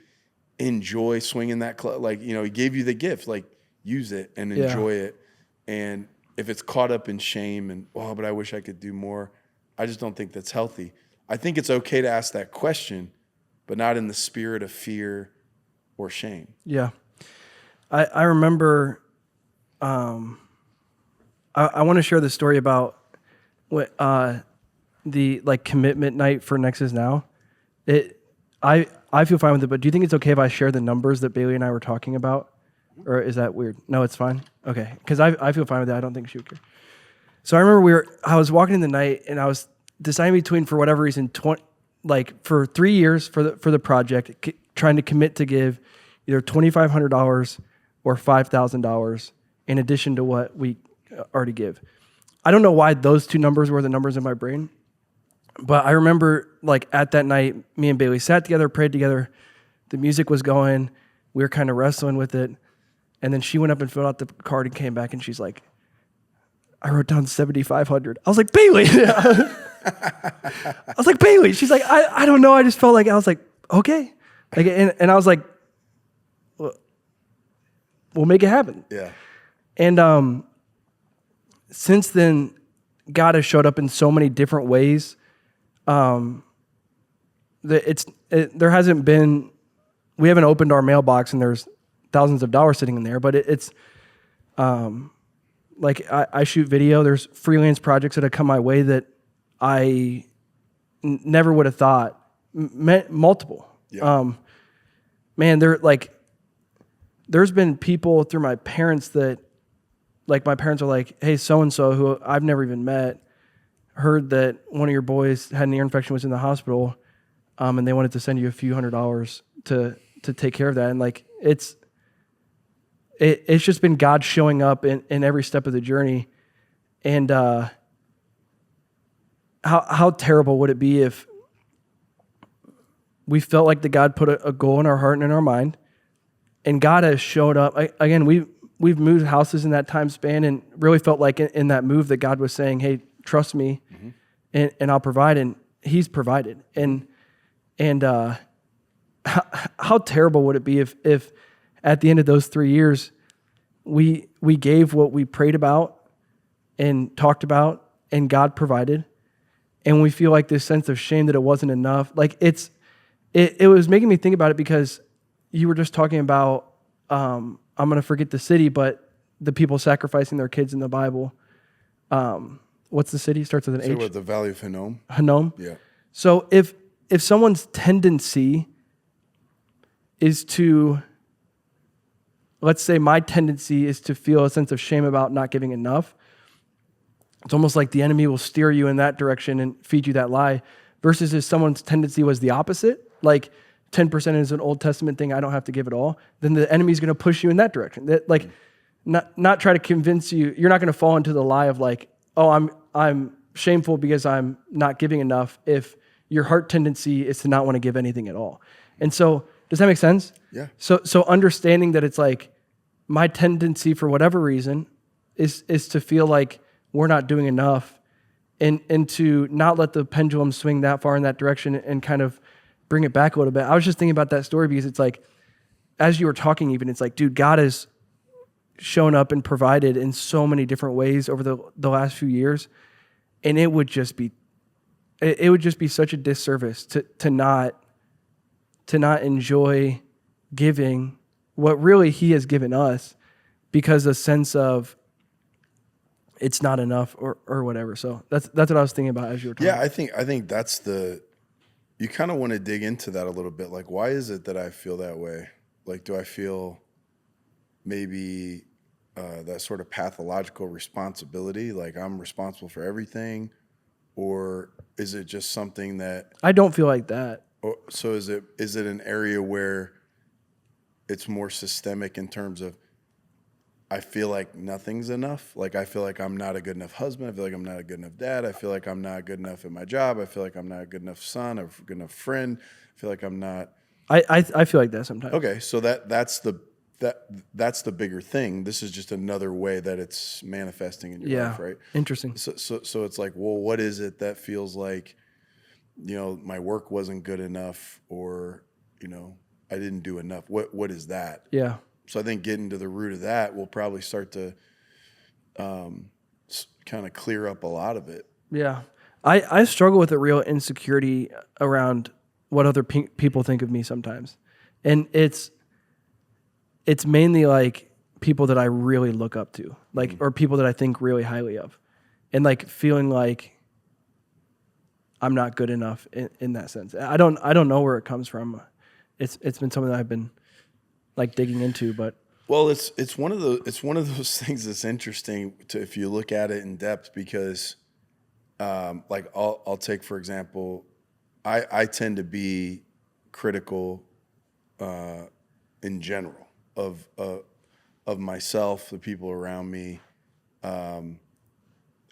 enjoy swinging that like, you know, he gave you the gift, like, use it and enjoy it. And if it's caught up in shame and, oh, but I wish I could do more, I just don't think that's healthy. I think it's okay to ask that question, but not in the spirit of fear or shame. Yeah. I remember, I want to share the story about what, the like commitment night for Nexus Now. I feel fine with it, but do you think it's okay if I share the numbers that Bailey and I were talking about? Or is that weird? No, it's fine. Okay. Because I feel fine with that. I don't think she would care. So I remember I was walking in the night and I was deciding between, for whatever reason, for 3 years for the project, trying to commit to give either $2,500 or $5,000 in addition to what we already give. I don't know why those two numbers were the numbers in my brain, but I remember like at that night, me and Bailey sat together, prayed together. The music was going. We were kind of wrestling with it. And then she went up and filled out the card and came back and she's like, I wrote down 7,500. I was like, Bailey. I was like, Bailey. She's like, I don't know. I just felt like, I was like, okay. Like, and I was like, we'll make it happen. Yeah. And since then, God has showed up in so many different ways. There hasn't been, we haven't opened our mailbox and there's thousands of dollars sitting in there, but it's like I shoot video. There's freelance projects that have come my way that I never would have thought. Multiple. Yeah. Man, there's been people through my parents that, like, my parents are like, hey, so-and-so, who I've never even met, heard that one of your boys had an ear infection, was in the hospital, and they wanted to send you a few $100s to take care of that. And like, it's just been God showing up in every step of the journey. And how terrible would it be if we felt like that God put a goal in our heart and in our mind, and God has showed up. Again, we've moved houses in that time span, and really felt like in that move that God was saying, hey, trust me, and I'll provide. And he's provided. And how terrible would it be if at the end of those 3 years, we gave what we prayed about and talked about, and God provided, and we feel like this sense of shame that it wasn't enough. Like it was making me think about it, because you were just talking about, I'm going to forget the city, but the people sacrificing their kids in the Bible. What's the city? Starts with an H. What, the Valley of Hinnom? Hinnom. Yeah. So if someone's tendency is to, let's say my tendency is to feel a sense of shame about not giving enough, it's almost like the enemy will steer you in that direction and feed you that lie, versus if someone's tendency was the opposite, like 10% is an Old Testament thing, I don't have to give it all, then the enemy's going to push you in that direction. That, like, not try to convince you, you're not going to fall into the lie of like, oh, I'm shameful because I'm not giving enough, if your heart tendency is to not want to give anything at all. And so, does that make sense? Yeah. So understanding that it's like, my tendency for whatever reason is to feel like we're not doing enough, and to not let the pendulum swing that far in that direction, and kind of bring it back a little bit. I was just thinking about that story, because it's like, as you were talking even, it's like, dude, God has shown up and provided in so many different ways over the last few years. And it would just be such a disservice to not enjoy giving what really he has given us, because a sense of it's not enough or whatever. So that's what I was thinking about as you were talking. Yeah, I think that's you kind of want to dig into that a little bit. Like, why is it that I feel that way? Like, do I feel maybe that sort of pathological responsibility, like I'm responsible for everything, or is it just something that? I don't feel like that. So is it an area where it's more systemic in terms of I feel like nothing's enough. Like I feel like I'm not a good enough husband. I feel like I'm not a good enough dad. I feel like I'm not good enough at my job. I feel like I'm not a good enough son or good enough friend. I feel like I'm not. I feel like that sometimes. Okay, so that's the bigger thing. This is just another way that it's manifesting in your life, right? Interesting. So it's like, well, what is it that feels like, my work wasn't good enough, or I didn't do enough. What is that? Yeah. So I think getting to the root of that will probably start to kind of clear up a lot of it. Yeah. I struggle with a real insecurity around what other people think of me sometimes. And it's mainly like people that I really look up to, like, or people that I think really highly of, and like feeling like I'm not good enough in that sense. I don't know where it comes from. It's been something that I've been like digging into, but well, it's one of those things that's interesting if you look at it in depth, because like I'll take, for example, I tend to be critical in general of myself, the people around me.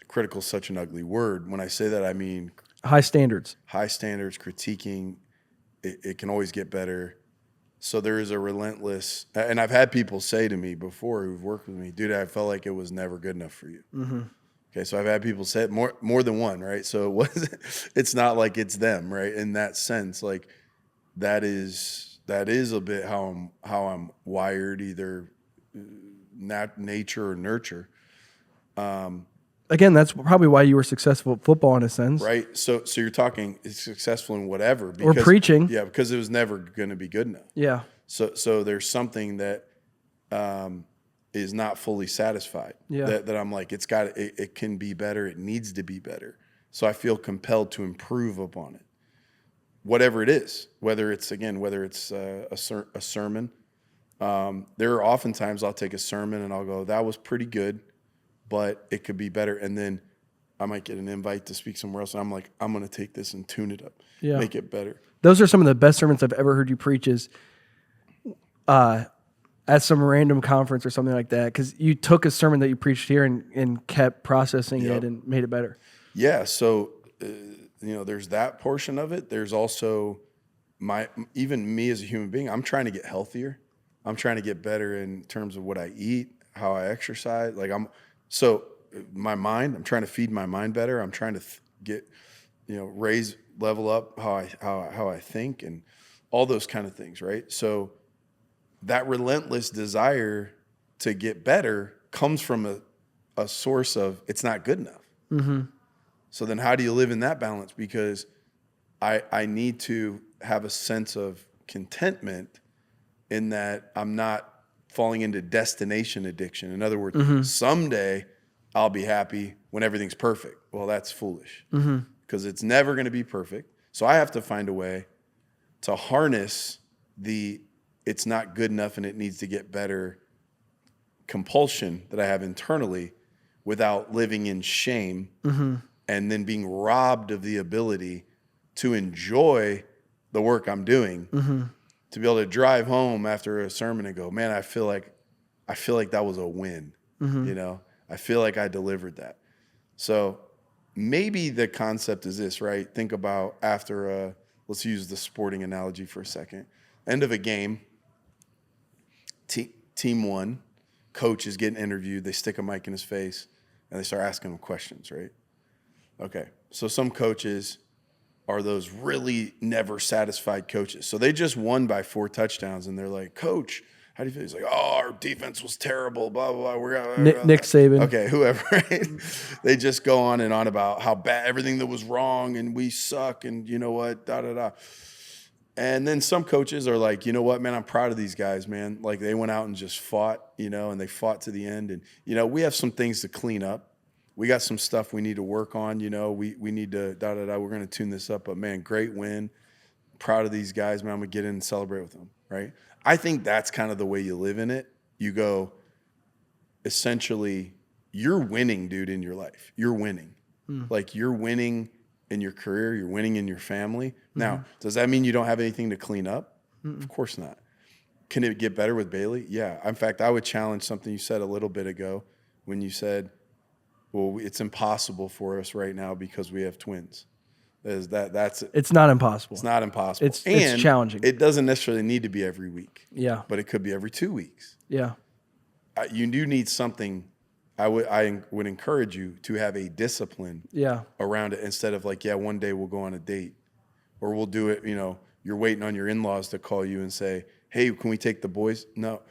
Critical is such an ugly word. When I say that, I mean high standards, critiquing. It can always get better. So there is a relentless, and I've had people say to me before who've worked with me, dude, I felt like it was never good enough for you. Mm-hmm. Okay, so I've had people say it more than one, right? So it's not like it's them, right? In that sense, like that is a bit how I'm wired, either nature or nurture. Again, that's probably why you were successful at football in a sense. Right. So you're talking successful in whatever. Or preaching. Yeah, because it was never going to be good enough. Yeah. So there's something that is not fully satisfied. Yeah. That I'm like, it can be better. It needs to be better. So I feel compelled to improve upon it. Whatever it is, whether it's a sermon. There are oftentimes I'll take a sermon and I'll go, that was pretty good, but it could be better. And then I might get an invite to speak somewhere else, and I'm like, I'm going to take this and tune it up, make it better. Those are some of the best sermons I've ever heard you preach, is at some random conference or something like that, because you took a sermon that you preached here and kept processing it and made it better. Yeah, so there's that portion of it. There's also even me as a human being. I'm trying to get healthier. I'm trying to get better in terms of what I eat, how I exercise. Like my mind, I'm trying to feed my mind better. I'm trying to get, level up how I think and all those kind of things, right? So that relentless desire to get better comes from a source of it's not good enough. Mm-hmm. So then how do you live in that balance? Because I need to have a sense of contentment in that I'm not falling into destination addiction. In other words, someday I'll be happy when everything's perfect. Well, that's foolish because it's never going to be perfect. So I have to find a way to harness it's not good enough and it needs to get better compulsion that I have internally without living in shame and then being robbed of the ability to enjoy the work I'm doing, to be able to drive home after a sermon and go, man, I feel like that was a win. I feel like I delivered that. So maybe the concept is this, right? Think about after let's use the sporting analogy for a second. End of a game, team won, coach is getting interviewed, they stick a mic in his face, and they start asking him questions, right? Okay, so some coaches are those really never satisfied coaches. So they just won by 4 touchdowns, and they're like, Coach, how do you feel? He's like, oh, our defense was terrible, blah, blah, blah. Nick Saban. Okay, whoever, right? They just go on and on about how bad, everything that was wrong, and we suck, and you know what, da-da-da. And then some coaches are like, you know what, man, I'm proud of these guys, man. Like they went out and just fought, and they fought to the end. And, we have some things to clean up. we got some stuff we need to work on. We need to we're going to tune this up. But man, great win. Proud of these guys, man. I'm going to get in and celebrate with them, right? I think that's kind of the way you live in it. You go, essentially, you're winning, dude, in your life. You're winning. Like, you're winning in your career. You're winning in your family. Now, does that mean you don't have anything to clean up? Of course not. Can it get better with Bailey? Yeah. In fact, I would challenge something you said a little bit ago when you said, well, it's impossible for us right now because we have twins. It's not impossible. It's not impossible. It's And challenging. it doesn't necessarily need to be every week. Yeah. But it could be every 2 weeks. Yeah. You do need something. I would encourage you to have a discipline around it instead of like, one day we'll go on a date or we'll do it. You're waiting on your in-laws to call you and say, hey, can we take the boys? No,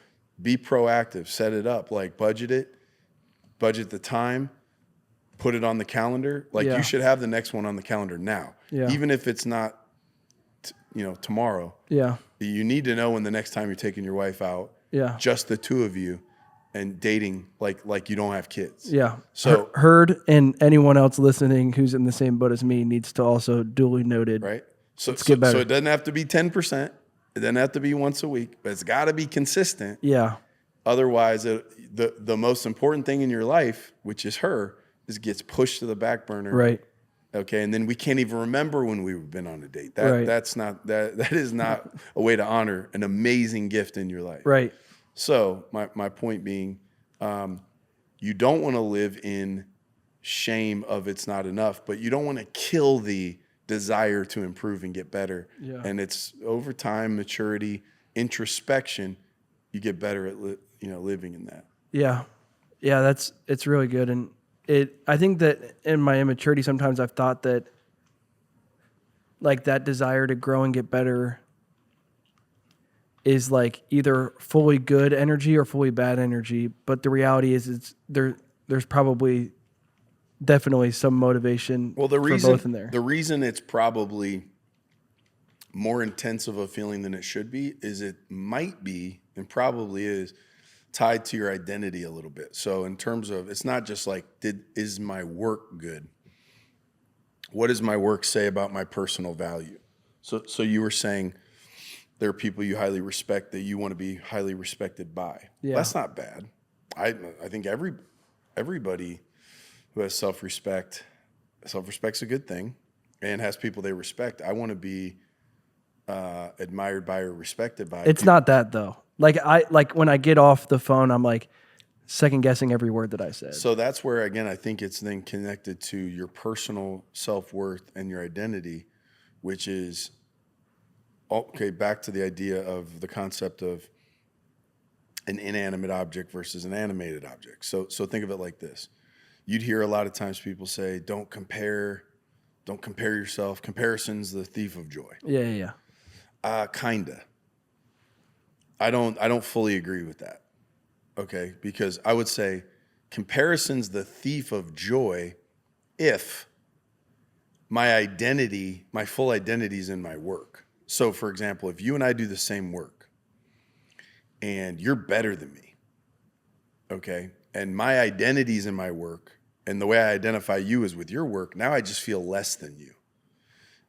be proactive, set it up, like budget the time, put it on the calendar. Like you should have the next one on the calendar now, even if it's not, tomorrow. Yeah. You need to know when the next time you're taking your wife out, just the two of you, and dating like you don't have kids. Yeah. So Herd and anyone else listening who's in the same boat as me needs to also duly noted. Right. So get better. So it doesn't have to be 10%. It doesn't have to be once a week, but it's got to be consistent. Yeah. Otherwise, the most important thing in your life, which is her, gets pushed to the back burner. Right. Okay. And then we can't even remember when we've been on a date. Right. That is not a way to honor an amazing gift in your life. Right. So my point being, you don't want to live in shame of it's not enough, but you don't want to kill the desire to improve and get better. Yeah. And it's over time, maturity, introspection, you get better at living in that. Yeah. Yeah, it's really good. And I think that in my immaturity, sometimes I've thought that like that desire to grow and get better is like either fully good energy or fully bad energy. But the reality is there's probably definitely some motivation for both in there. The reason it's probably more intense of a feeling than it should be is it might be and probably is tied to your identity a little bit. So in terms of, it's not just like, is my work good? What does my work say about my personal value? So you were saying, there are people you highly respect that you want to be highly respected by. Yeah. That's not bad. I think everybody who has self-respect's a good thing and has people they respect. I want to be admired by or respected by. It's not that though. Like when I get off the phone, I'm like second guessing every word that I said. So that's where, again, I think it's then connected to your personal self-worth and your identity, which is, okay, back to the idea of the concept of an inanimate object versus an animated object. So think of it like this. You'd hear a lot of times people say, don't compare yourself. Comparison's the thief of joy. Yeah. Kinda. I don't fully agree with that. Okay? Because I would say comparison's the thief of joy if my full identity is in my work. So, for example, if you and I do the same work and you're better than me, okay, and my identity's in my work and the way I identify you is with your work, now I just feel less than you.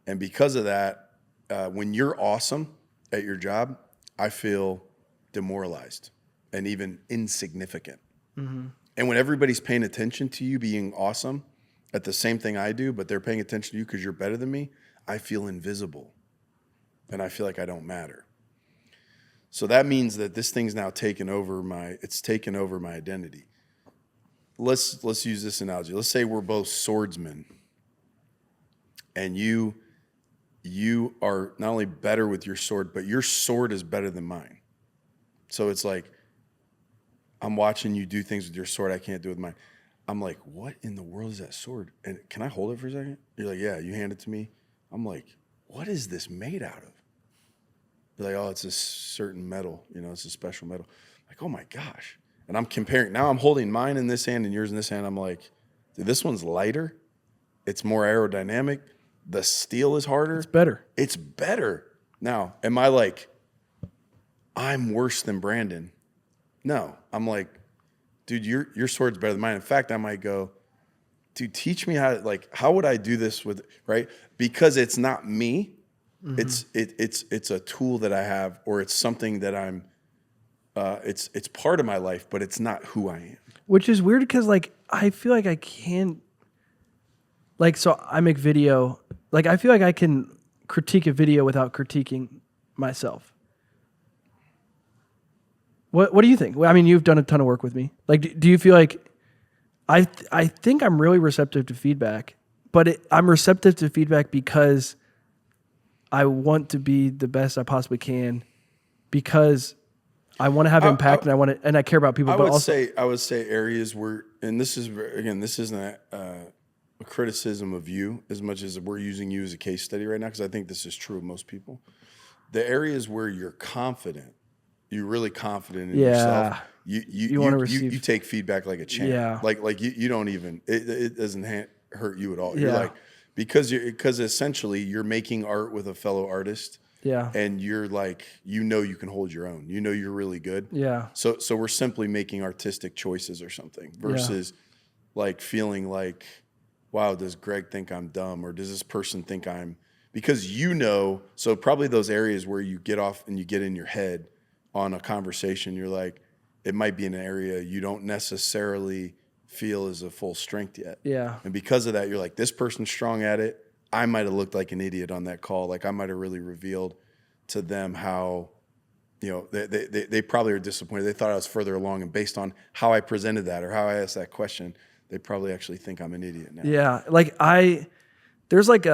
And because of that, when you're awesome at your job, I feel demoralized and even insignificant. Mm-hmm. And when everybody's paying attention to you being awesome at the same thing I do, but they're paying attention to you because you're better than me, I feel invisible. And I feel like I don't matter. So that means that this thing's now taken over my identity. Let's use this analogy. Let's say we're both swordsmen and you are not only better with your sword, but your sword is better than mine. So it's like, I'm watching you do things with your sword I can't do with mine. I'm like, what in the world is that sword? And can I hold it for a second? You're like, yeah, you hand it to me. I'm like, what is this made out of? You're like, oh, it's a certain metal, it's a special metal. I'm like, oh my gosh. And I'm comparing. Now I'm holding mine in this hand and yours in this hand. I'm like, dude, this one's lighter. It's more aerodynamic. The steel is harder. It's better. Now, am I like, I'm worse than Brandon? No. I'm like, dude, your sword's better than mine. In fact, I might go, dude, teach me how would I do this right? Because it's not me. It's a tool that I have, or it's something that I'm, it's part of my life, but it's not who I am. Which is weird because like I feel like I can't, like, so I make video, like I feel like I can critique a video without critiquing myself. What do you think? I mean, you've done a ton of work with me. Like, do you feel like I think I'm really receptive to feedback, but I'm receptive to feedback because I want to be the best I possibly can, because I want to have impact, and I care about people. I would say areas where, and this isn't a criticism of you as much as we're using you as a case study right now, because I think this is true of most people. The areas where you're confident, you're really confident in yourself. You take feedback like a champ. Yeah. Like you don't even, it doesn't hurt you at all. You're like, because essentially you're making art with a fellow artist. Yeah. And you're like, you can hold your own. You're really good. Yeah. So we're simply making artistic choices or something versus like feeling like, wow, does Greg think I'm dumb, or does this person think I'm, because so probably those areas where you get off and you get in your head on a conversation, you're like, it might be an area you don't necessarily feel is a full strength yet. Yeah. And because of that, you're like, this person's strong at it. I might have looked like an idiot on that call. Like I might have really revealed to them how, they probably are disappointed. They thought I was further along, and based on how I presented that or how I asked that question, they probably actually think I'm an idiot now. Yeah. Like there's like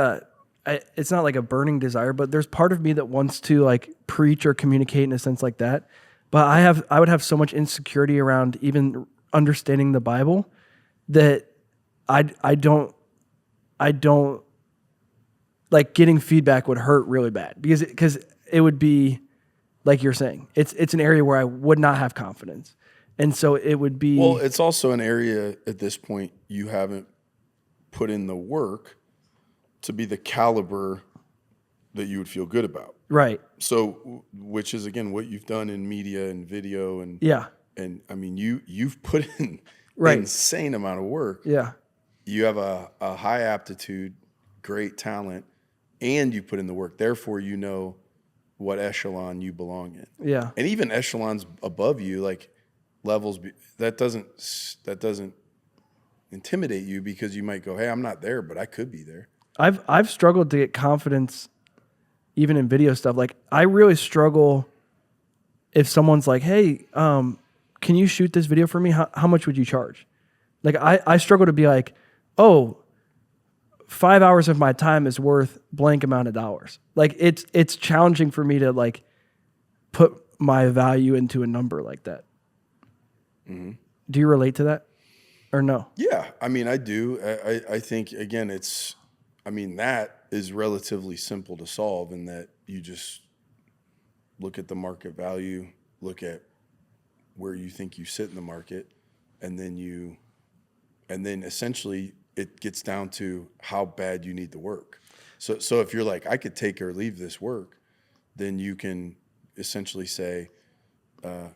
it's not like a burning desire, but there's part of me that wants to like preach or communicate in a sense like that. But I would have so much insecurity around even understanding the Bible that I don't like, getting feedback would hurt really bad because it would be like you're saying, it's an area where I would not have confidence. And so it would be, well, it's also an area at this point you haven't put in the work to be the caliber that you would feel good about. right. So, which is again what you've done in media and video and Yeah. and I mean you've put in Right. insane amount of work. Yeah. You have a high aptitude, great talent, and you put in the work. Therefore, you know what echelon you belong in. Yeah. And even echelons above you, like levels, that doesn't intimidate you, because you might go, hey, I'm not there, but I could be there. I've struggled to get confidence even in video stuff. Like I really struggle if someone's like, hey, can you shoot this video for me? How much would you charge? Like I struggle to be like, oh, 5 hours of my time is worth blank amount of dollars. Like it's challenging for me to like put my value into a number like that. Mm-hmm. Do you relate to that or no? Yeah, I mean, I do. I think, again, that is relatively simple to solve, in that you just look at the market value, look at where you think you sit in the market, and then essentially it gets down to how bad you need the work. So if you're like, I could take or leave this work, then you can essentially say,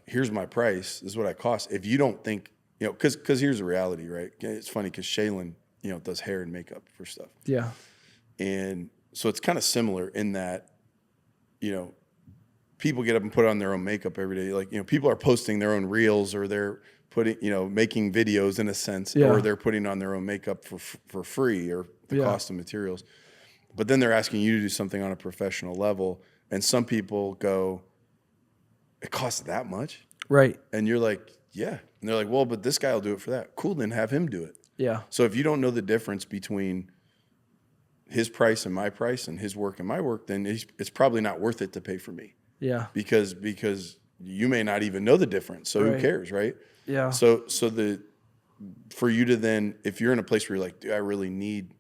here's my price. This is what I cost. If you don't think, because here's the reality, right? It's funny because Shaylin, does hair and makeup for stuff. Yeah. And so it's kind of similar in that, people get up and put on their own makeup every day. Like, people are posting their own reels, or they're putting, making videos in a sense, or they're putting on their own makeup for free, or the cost of materials. But then they're asking you to do something on a professional level. And some people go, it costs that much? Right. And you're like, yeah. And they're like, well, but this guy will do it for that. Cool, then have him do it. Yeah. So if you don't know the difference between his price and my price, and his work and my work, then it's probably not worth it to pay for me. Yeah. Because you may not even know the difference. So who cares, right? Yeah. So for you to then, if you're in a place where you're like, dude, I really need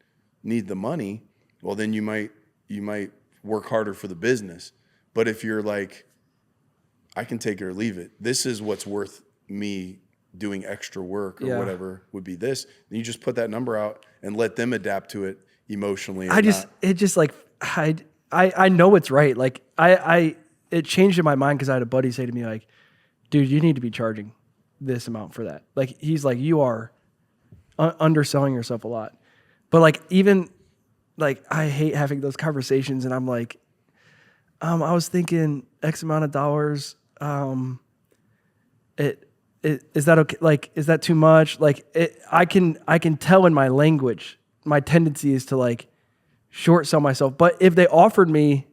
the money, well, then you might work harder for the business. But if you're like, I can take it or leave it, this is what's worth me doing extra work or whatever would be this, then you just put that number out and let them adapt to it emotionally. I know it's right. Like it changed in my mind because I had a buddy say to me like, dude, you need to be charging this amount for that. Like, he's like, you are underselling yourself a lot. But like, even like, I hate having those conversations, and I'm like, I was thinking X amount of dollars. Is that okay? Like, is that too much? Like, I can tell in my language, my tendency is to like short sell myself. But if they offered me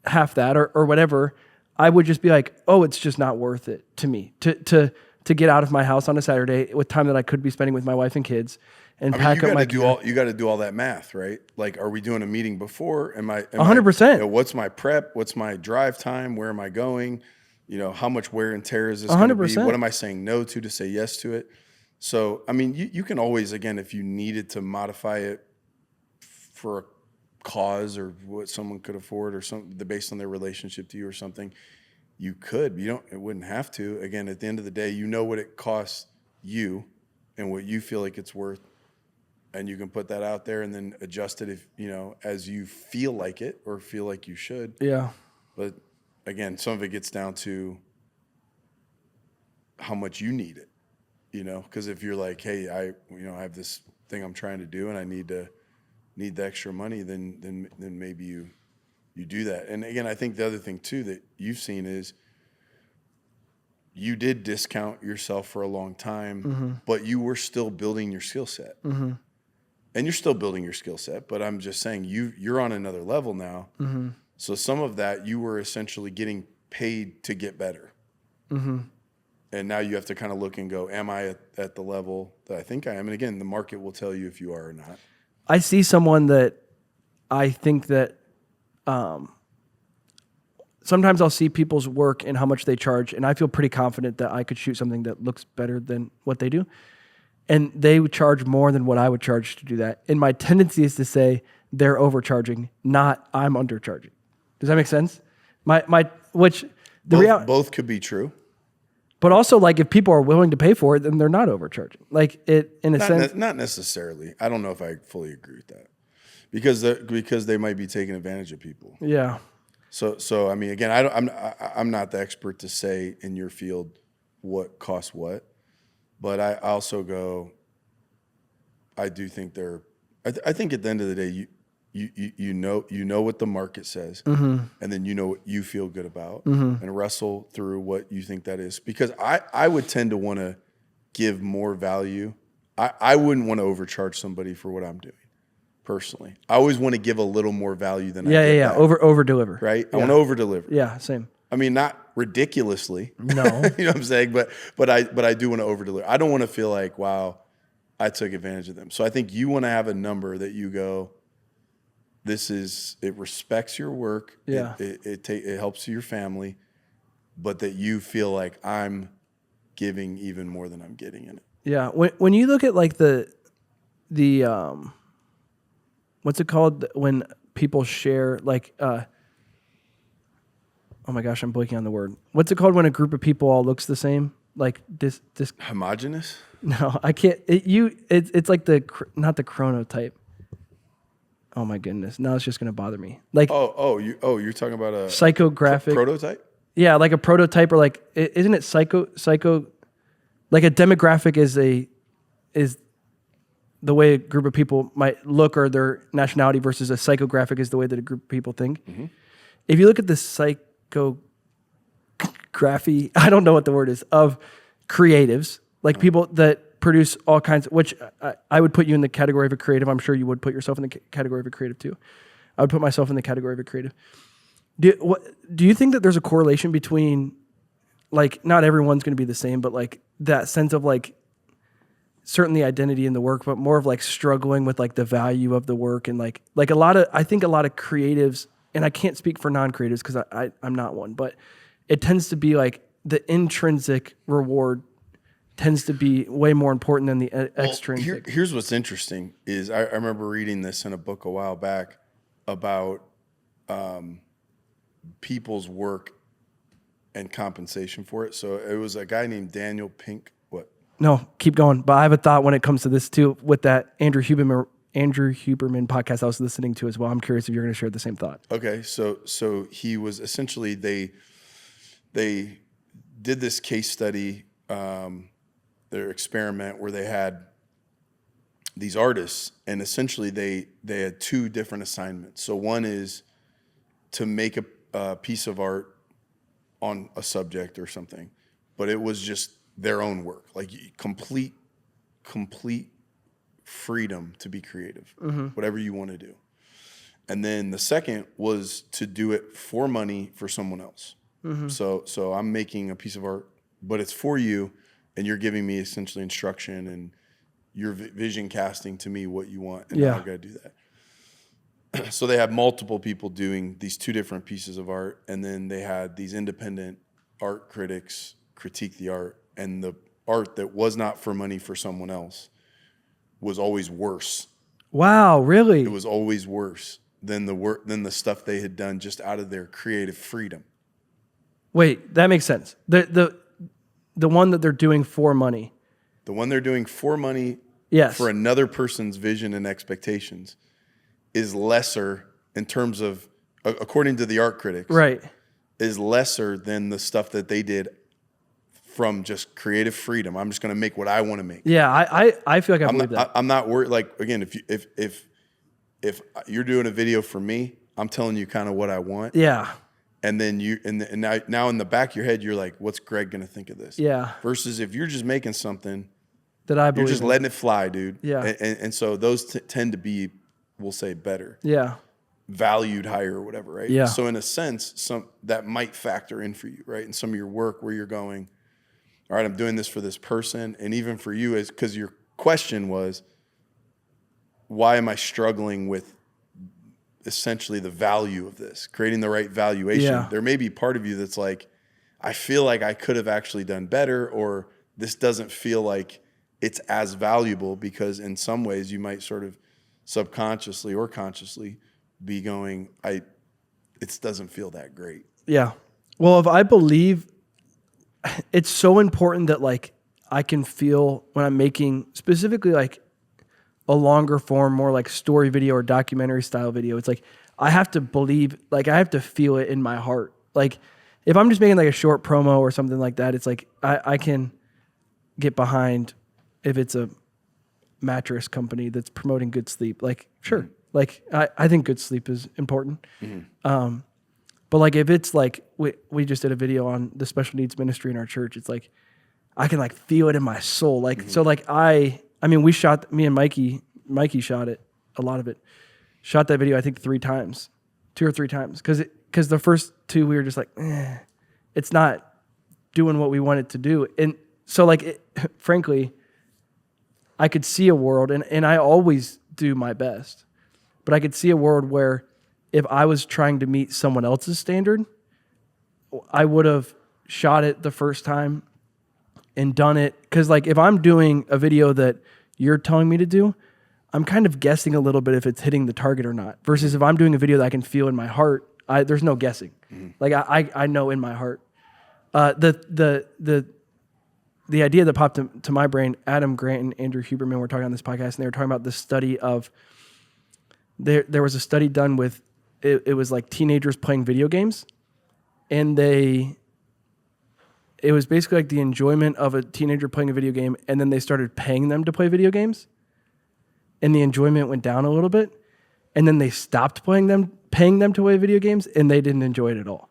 half that or whatever, I would just be like, oh, it's just not worth it to me to get out of my house on a Saturday with time that I could be spending with my wife and kids and pack up my gear. You got to do all that math, right? Like, are we doing a meeting before? 100%. What's my prep? What's my drive time? Where am I going? How much wear and tear is this going to be? 100%. What am I saying no to say yes to it? So, I mean, you can always, again, if you needed to modify it for a cause or what someone could afford or something based on their relationship to you or something, you could. It wouldn't have to. Again, at the end of the day, you know what it costs you and what you feel like it's worth, and you can put that out there and then adjust it if as you feel like it or feel like you should. Yeah. But again, some of it gets down to how much you need it, because if you're like, hey, I have this thing I'm trying to do and I need the extra money, then maybe you do that. And again, I think the other thing too that you've seen is you did discount yourself for a long time, but you were still building your skill set. Mm-hmm. And you're still building your skill set, but I'm just saying you're on another level now. Mm-hmm. So some of that you were essentially getting paid to get better. Mm-hmm. And now you have to kind of look and go, am I at the level that I think I am? And again, the market will tell you if you are or not. I see someone that I think that sometimes I'll see people's work and how much they charge, and I feel pretty confident that I could shoot something that looks better than what they do. And they would charge more than what I would charge to do that. And my tendency is to say they're overcharging, not I'm undercharging. Does that make sense? Both could be true. But also, like, if people are willing to pay for it, then they're not overcharging. Like, it in a sense, not necessarily. I don't know if I fully agree with that because they might be taking advantage of people. Yeah. So I mean, again, I'm not the expert to say in your field what costs what, but I also go. I do think I think at the end of the day, you know what the market says, and then you know what you feel good about, and wrestle through what you think that is. Because I would tend to want to give more value. I wouldn't want to overcharge somebody for what I'm doing. Personally, I always want to give a little more value than I get back. Over deliver. Right? Yeah. I want to over deliver. Yeah, same. I mean, not ridiculously. No. You know what I'm saying? But I do want to over deliver. I don't want to feel like, wow, I took advantage of them. So I think you want to have a number that you go, it respects your work. Yeah. It helps your family, but that you feel like I'm giving even more than I'm getting in it. Yeah. When you look at like the what's it called when people share like oh my gosh, I'm blanking on the word. What's it called when a group of people all looks the same? Like this homogenous? No, I can't. It's like not the chronotype. Oh my goodness. Now it's just going to bother me. Like you're talking about a psychographic prototype? Yeah, like a prototype, or like, isn't it psycho like a demographic is the way a group of people might look or their nationality versus a psychographic is the way that a group of people think. Mm-hmm. If you look at the psychography, I don't know what the word is, of creatives, like people that produce all kinds of, which I would put you in the category of a creative. I'm sure you would put yourself in the category of a creative too. I would put myself in the category of a creative. Do you think that there's a correlation between, like, not everyone's going to be the same, but like that sense of like certainly identity in the work, but more of like struggling with like the value of the work and like I think a lot of creatives, and I can't speak for non-creatives because I'm not one, but it tends to be like the intrinsic reward tends to be way more important than the extrinsic. Here's what's interesting is I remember reading this in a book a while back about people's work and compensation for it. So it was a guy named Daniel Pink. What? No, keep going. But I have a thought when it comes to this too, with that Andrew Huberman podcast I was listening to as well. I'm curious if you're going to share the same thought. Okay, so he was essentially they did this case study, their experiment where they had these artists, and essentially they had two different assignments. So one is to make a piece of art on a subject or something, but it was just their own work, like complete freedom to be creative, whatever you want to do. And then the second was to do it for money for someone else. So I'm making a piece of art, but it's for you, and you're giving me essentially instruction, and you're vision casting to me what you want, and now I've got to do that. So they had multiple people doing these two different pieces of art, and then they had these independent art critics critique the art, and the art that was not for money for someone else was always worse. Wow, really? It was always worse than the stuff they had done just out of their creative freedom. Wait, that makes sense. The one that they're doing for money. The one they're doing for money, Yes. for another person's vision and expectations, is lesser in terms of, according to the art critics, Right. is lesser than the stuff that they did from just creative freedom. I'm just going to make what I want to make. Yeah, I feel like I believe that. I'm not worried. Like, again, if you're doing a video for me, I'm telling you kind of what I want. Yeah. And then now in the back of your head, you're like, what's Greg going to think of this? Yeah. Versus if you're just making something, That I you're believe just in. letting it fly, dude. Yeah. And so those tend to be, we'll say, better, Yeah. valued higher or whatever, right? Yeah. So in a sense, that might factor in for you, right? In some of your work where you're going, all right, I'm doing this for this person. And even for you, is because your question was, why am I struggling with essentially the value of this, creating the right valuation? Yeah. There may be part of you that's like, I feel like I could have actually done better, or this doesn't feel like it's as valuable, because in some ways you might sort of subconsciously or consciously be going, it doesn't feel that great. Yeah. Well, if I believe, it's so important that like I can feel when I'm making specifically like a longer form, more like story video or documentary style video. It's like I have to believe, like I have to feel it in my heart. Like if I'm just making like a short promo or something like that, it's like I can get behind if it's a mattress company that's promoting good sleep. Like sure, like I think good sleep is important. But like if it's like we just did a video on the special needs ministry in our church, it's like I can like feel it in my soul. Like so like I mean me and Mikey shot it, a lot of it. Shot that video I think 2 or 3 times cuz the first 2 we were just like it's not doing what we want it to do. And so like frankly I could see a world and I always do my best. But I could see a world where if I was trying to meet someone else's standard, I would have shot it the first time and done it. Because like if I'm doing a video that you're telling me to do, I'm kind of guessing a little bit if it's hitting the target or not. Versus if I'm doing a video that I can feel in my heart, there's no guessing. Like I know in my heart. The idea that popped to my brain, Adam Grant and Andrew Huberman were talking on this podcast, and they were talking about this study of there was a study done with it was like teenagers playing video games, and it was basically like the enjoyment of a teenager playing a video game, and then they started paying them to play video games, and the enjoyment went down a little bit, and then they stopped paying them to play video games, and they didn't enjoy it at all.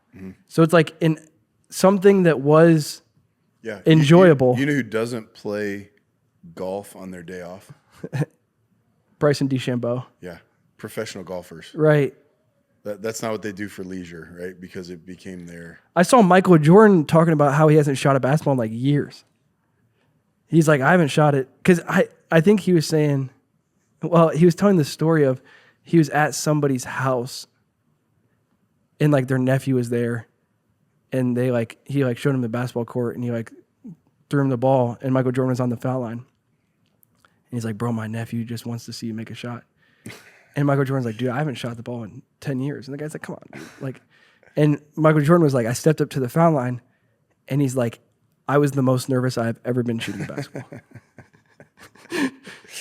So it's like in something that was enjoyable. You know who doesn't play golf on their day off? Bryson DeChambeau. Yeah, professional golfers. Right. That's not what they do for leisure, right? Because it became their... I saw Michael Jordan talking about how he hasn't shot a basketball in like years. He's like, I haven't shot it. Because I think he was saying, well, he was telling the story of he was at somebody's house and like their nephew was there, and he showed him the basketball court, and he like threw him the ball, and Michael Jordan was on the foul line. And he's like, bro, my nephew just wants to see you make a shot. And Michael Jordan's like, dude, I haven't shot the ball in 10 years. And the guy's like, come on, dude. Like, and Michael Jordan was like, I stepped up to the foul line, and he's like, I was the most nervous I've ever been shooting a basketball.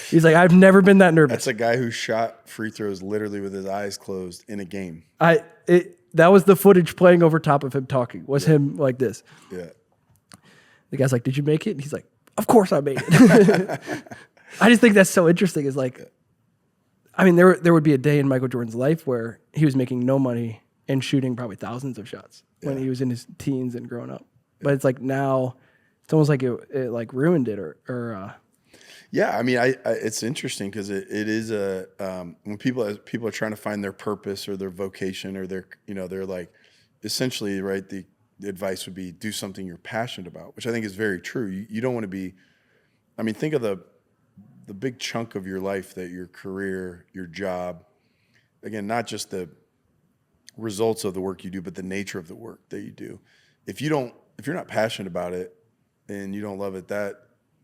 He's like, I've never been that nervous. That's a guy who shot free throws literally with his eyes closed in a game. That was the footage playing over top of him talking, was him like this. Yeah. The guy's like, did you make it? And he's like, of course I made it. I just think that's so interesting. Is like, I mean, there would be a day in Michael Jordan's life where he was making no money and shooting probably thousands of shots when he was in his teens and growing up. But it's like now, it's almost like it like ruined it or. Yeah, I mean, I it's interesting because it is when people are trying to find their purpose or their vocation or their they're like essentially right. The advice would be do something you're passionate about, which I think is very true. You don't want to be. I mean, think of the big chunk of your life that your career, your job, again, not just the results of the work you do, but the nature of the work that you do. If you're not passionate about it and you don't love it, that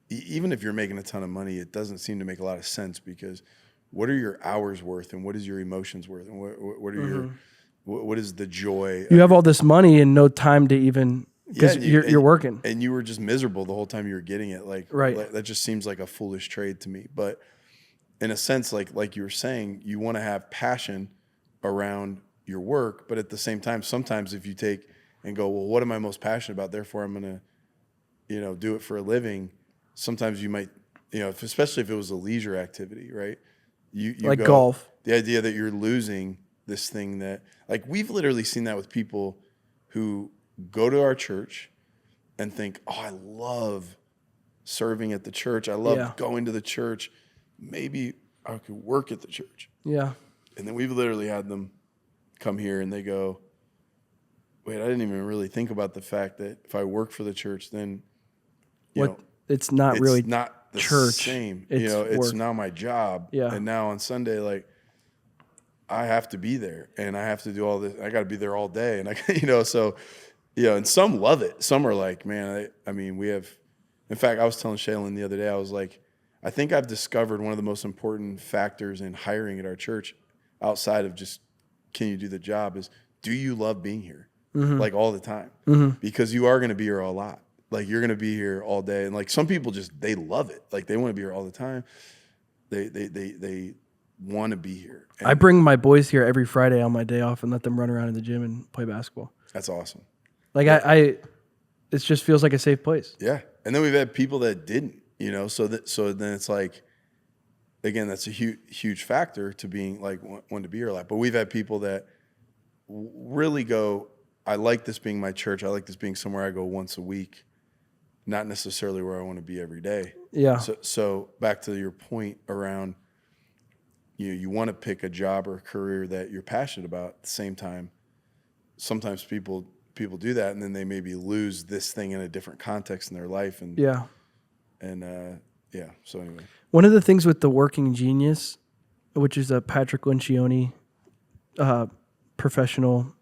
even if you're making a ton of money, it doesn't seem to make a lot of sense because what are your hours worth and what is your emotions worth and what are what is the joy? You have all this money and no time to even because you're working and you were just miserable the whole time you were getting it. Like that just seems like a foolish trade to me. But in a sense, like you were saying, you want to have passion around your work, but at the same time, sometimes if you take and go, well, what am I most passionate about? Therefore, I'm going to, do it for a living. Sometimes you might, especially if it was a leisure activity, right? You like golf. The idea that you're losing this thing that, like, we've literally seen that with people who go to our church and think, oh, I love serving at the church. I love going to the church. Maybe I could work at the church. Yeah. And then we've literally had them come here and they go, wait, I didn't even really think about the fact that if I work for the church, then, it's not really not the church. Same. It's it's now my job. Yeah. And now on Sunday, like, I have to be there and I have to do all this. I got to be there all day. And and some love it. Some are like, man, I mean, in fact, I was telling Shaylin the other day, I was like, I think I've discovered one of the most important factors in hiring at our church outside of just, can you do the job, is do you love being here? Like all the time? Because you are going to be here a lot. Like you're going to be here all day. And like some people they love it. Like they want to be here all the time. They want to be here. And I bring my boys here every Friday on my day off and let them run around in the gym and play basketball. That's awesome. Like it just feels like a safe place. Yeah. And then we've had people that didn't, so then it's like, again, that's a huge factor to being like want to be here a lot. But we've had people that really go, I like this being my church. I like this being somewhere I go once a week, not necessarily where I want to be every day. Yeah. So back to your point around, you want to pick a job or a career that you're passionate about. At the same time, sometimes people do that, and then they maybe lose this thing in a different context in their life. And So anyway, one of the things with the Working Genius, which is a Patrick Lencioni professional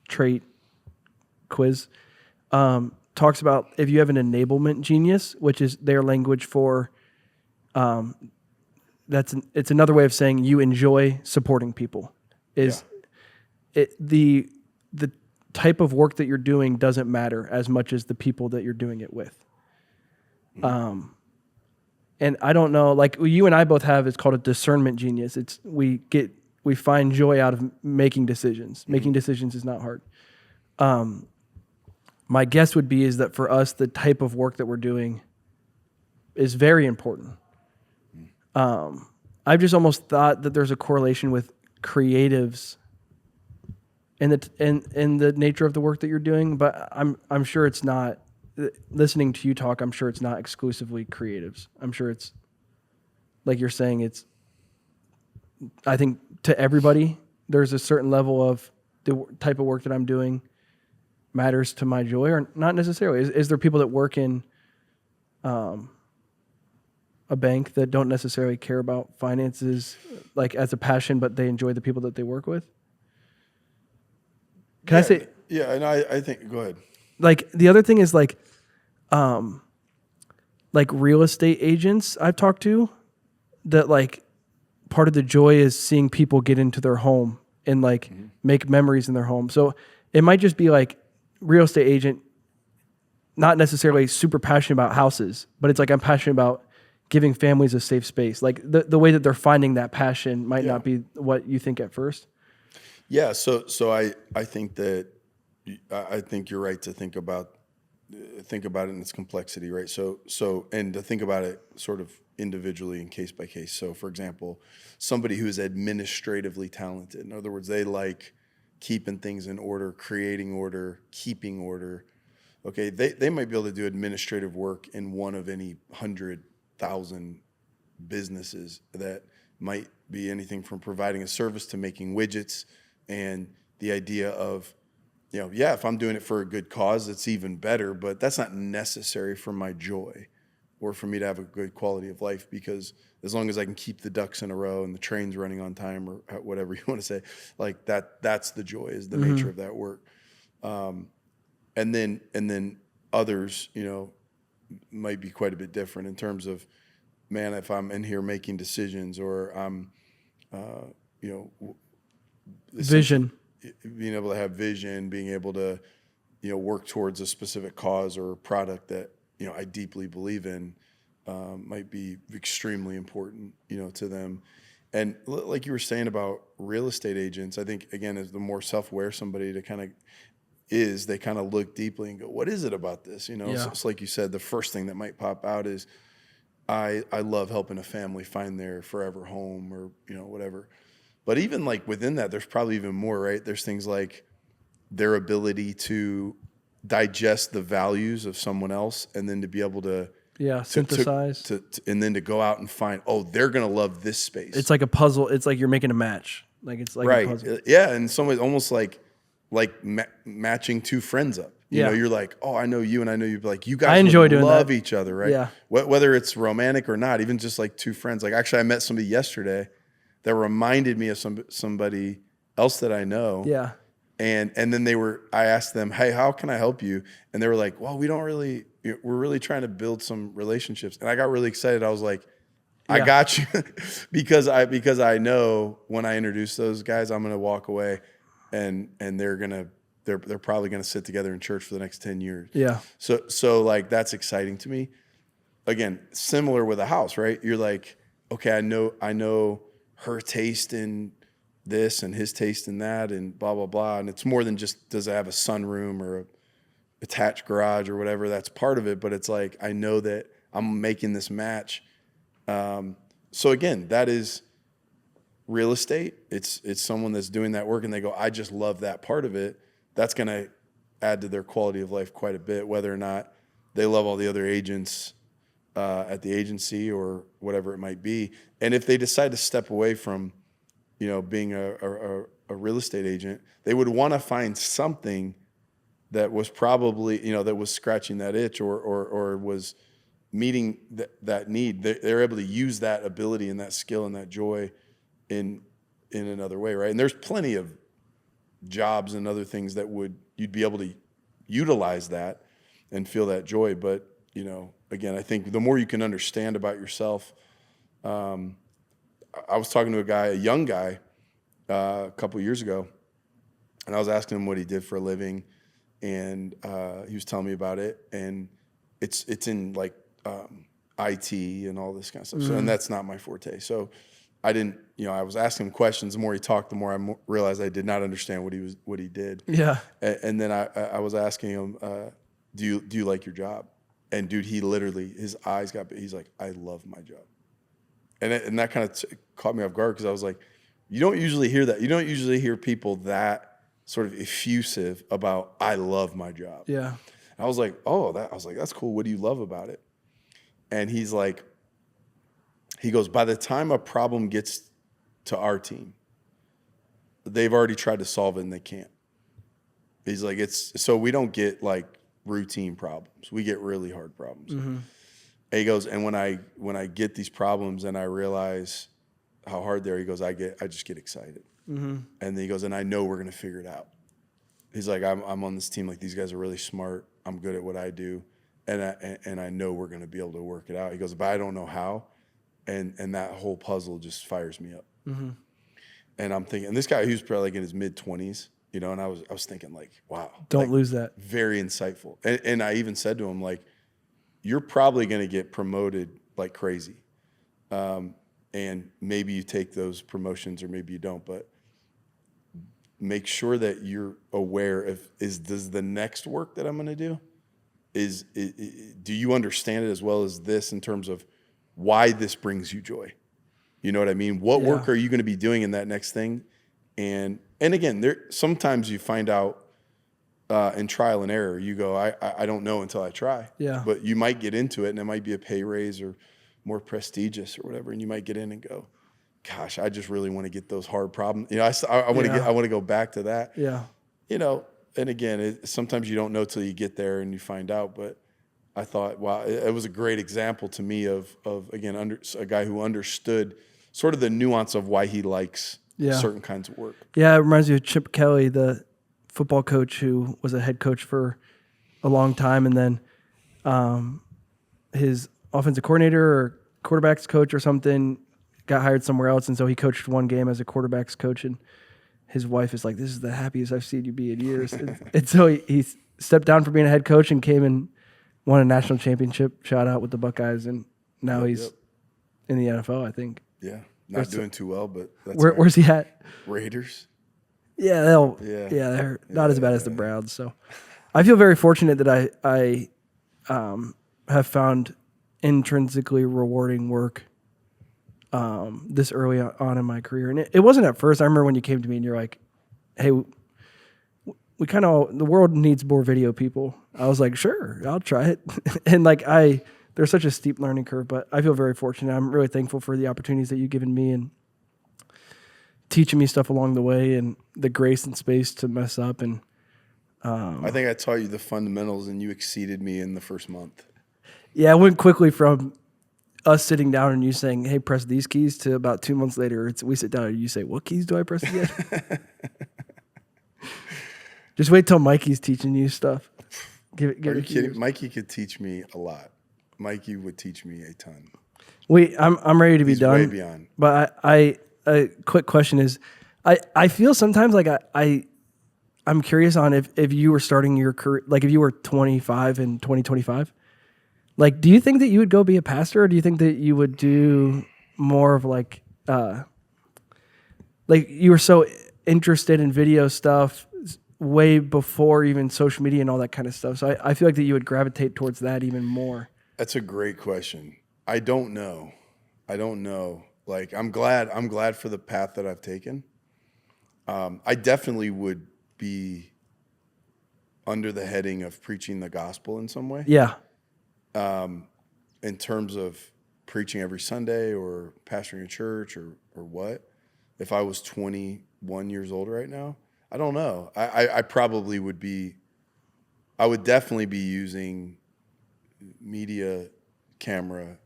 trait quiz, talks about if you have an enablement genius, which is their language for, it's another way of saying you enjoy supporting people. The type of work that you're doing doesn't matter as much as the people that you're doing it with. And I don't know, like you and I both have, it's called a discernment genius. We find joy out of making decisions. Making decisions is not hard. My guess would be is that for us, the type of work that we're doing is very important. I've just almost thought that there's a correlation with creatives and the nature of the work that you're doing, but I'm sure it's not. Listening to you talk, I'm sure it's not exclusively creatives. I'm sure it's, like you're saying, I think to everybody, there's a certain level of the type of work that I'm doing matters to my joy, or not necessarily. Is there people that work in a bank that don't necessarily care about finances like as a passion, but they enjoy the people that they work with? Can I say? Yeah, and I think, go ahead. Like the other thing is like real estate agents I've talked to that like part of the joy is seeing people get into their home and like make memories in their home. So it might just be like real estate agent, not necessarily super passionate about houses, but it's like I'm passionate about giving families a safe space. Like the way that they're finding that passion might not be what you think at first. Yeah. So I think that I think you're right to think about think about it in its complexity, right? And to think about it sort of individually and case by case. So, for example, somebody who is administratively talented, in other words, they like keeping things in order, creating order, keeping order. Okay, they might be able to do administrative work in one of any 100,000 businesses that might be anything from providing a service to making widgets, and the idea of, if I'm doing it for a good cause, it's even better, but that's not necessary for my joy or for me to have a good quality of life, because as long as I can keep the ducks in a row and the train's running on time, or whatever you want to say, like that's the joy, is the nature of that work. And then others, might be quite a bit different in terms of, man, if I'm in here making decisions, or I'm, Vision. being able to have vision, being able to, work towards a specific cause or product that, I deeply believe in, might be extremely important, to them. And like you were saying about real estate agents, I think, again, as the more self-aware somebody they kind of look deeply and go, what is it about this? Yeah. So it's like you said, the first thing that might pop out is, I love helping a family find their forever home, or, whatever. But even like within that, there's probably even more, right? There's things like their ability to digest the values of someone else, and then to be able to synthesize, and then to go out and find, they're going to love this space. It's like a puzzle. It's like you're making a match. Like it's like right. a puzzle. Yeah. In some ways, almost like matching two friends up. You're like, I know you and I know you. Like, you guys love each other, right? Yeah. Whether it's romantic or not, even just like two friends. Like, actually, I met somebody yesterday that reminded me of somebody else that I know. Yeah. And then I asked them, hey, how can I help you? And they were like, well, we're really trying to build some relationships. And I got really excited. I was like, I got you. because I know when I introduce those guys, I'm going to walk away and they're probably going to sit together in church for the next 10 years. Yeah. So like, that's exciting to me. Again, similar with a house, right? You're like, okay, I know her taste in this and his taste in that and blah, blah, blah. And it's more than just, does it have a sunroom or a attached garage or whatever? That's part of it. But it's like, I know that I'm making this match. So again, that is real estate. It's someone that's doing that work and they go, I just love that part of it. That's going to add to their quality of life quite a bit, whether or not they love all the other agents at the agency or whatever it might be. And if they decide to step away from, being a real estate agent, they would want to find something that was probably, that was scratching that itch or was meeting that need. They're able to use that ability and that skill and that joy in another way, right? And there's plenty of jobs and other things that you'd be able to utilize that and feel that joy. But, again, I think the more you can understand about yourself. I was talking to a young guy, a couple years ago, and I was asking him what he did for a living, and he was telling me about it, and it's in like IT and all this kind of stuff. So, and that's not my forte. So I didn't, I was asking him questions. The more he talked, the more I realized I did not understand what he did. Yeah. And then I was asking him, do you like your job? And dude, he literally, his eyes got big. He's like, I love my job. And that kind of caught me off guard, because I was like, you don't usually hear that. You don't usually hear people that sort of effusive about, I love my job. Yeah. And I was like, that's cool. What do you love about it? And he goes, by the time a problem gets to our team, they've already tried to solve it and they can't. He's like, so we don't get like routine problems. We get really hard problems. Mm-hmm. And he goes, and when I get these problems and I realize how hard they are, he goes, I just get excited. Mm-hmm. And then he goes, and I know we're going to figure it out. He's like, I'm on this team. Like, these guys are really smart. I'm good at what I do. And I know we're going to be able to work it out. He goes, but I don't know how. And that whole puzzle just fires me up. Mm-hmm. And I'm thinking, and this guy, he was probably like in his mid-20s, and I was thinking like, wow. Don't lose that. Very insightful. And I even said to him, like, you're probably going to get promoted like crazy. And maybe you take those promotions or maybe you don't, but make sure that you're aware of, does the next work that I'm going to do, do you understand it as well as this in terms of why this brings you joy? You know what I mean? What work are you going to be doing in that next thing? And again, sometimes you find out in trial and error. You go, I don't know until I try. Yeah. But you might get into it, and it might be a pay raise or more prestigious or whatever, and you might get in and go, gosh, I just really want to get those hard problems. You know, I want to go back to that. Yeah. You know, and again, sometimes you don't know till you get there and you find out. But I thought, wow, it was a great example to me of again, a guy who understood sort of the nuance of why he likes certain kinds of work. Yeah, it reminds me of Chip Kelly, the football coach who was a head coach for a long time, and then his offensive coordinator or quarterbacks coach or something got hired somewhere else, and so he coached one game as a quarterbacks coach, and his wife is like, "This is the happiest I've seen you be in years." and so he stepped down from being a head coach and came and won a national championship, shout out with the Buckeyes, and now he's in the NFL, I think. Yeah, not doing too well, but that's where's he at? Raiders. Yeah, they're not as bad as the Browns. So I feel very fortunate that I have found intrinsically rewarding work this early on in my career. And it wasn't at first. I remember when you came to me and you're like, hey, we kind of, the world needs more video people. I was like, sure, I'll try it. And like there's such a steep learning curve, but I feel very fortunate. I'm really thankful for the opportunities that you've given me and teaching me stuff along the way and the grace and space to mess up. And I think I taught you the fundamentals and you exceeded me in the first month. Yeah, I went quickly from us sitting down and you saying, hey, press these keys, to about 2 months later, we sit down and you say, what keys do I press again? Just wait till Mikey's teaching you stuff. Are you kidding? Mikey could teach me a lot. Mikey would teach me a ton. I'm ready to be done. Way beyond. But a quick question is, I feel sometimes like I'm curious on if you were starting your career, like if you were 25 in 2025, like, do you think that you would go be a pastor, or do you think that you would do more of like you were so interested in video stuff way before even social media and all that kind of stuff. So I feel like that you would gravitate towards that even more. That's a great question. I don't know. Like, I'm glad for the path that I've taken. I definitely would be under the heading of preaching the gospel in some way. Yeah. In terms of preaching every Sunday or pastoring a church or what. If I was 21 years old right now, I don't know. I probably would be, I would definitely be using media, camera,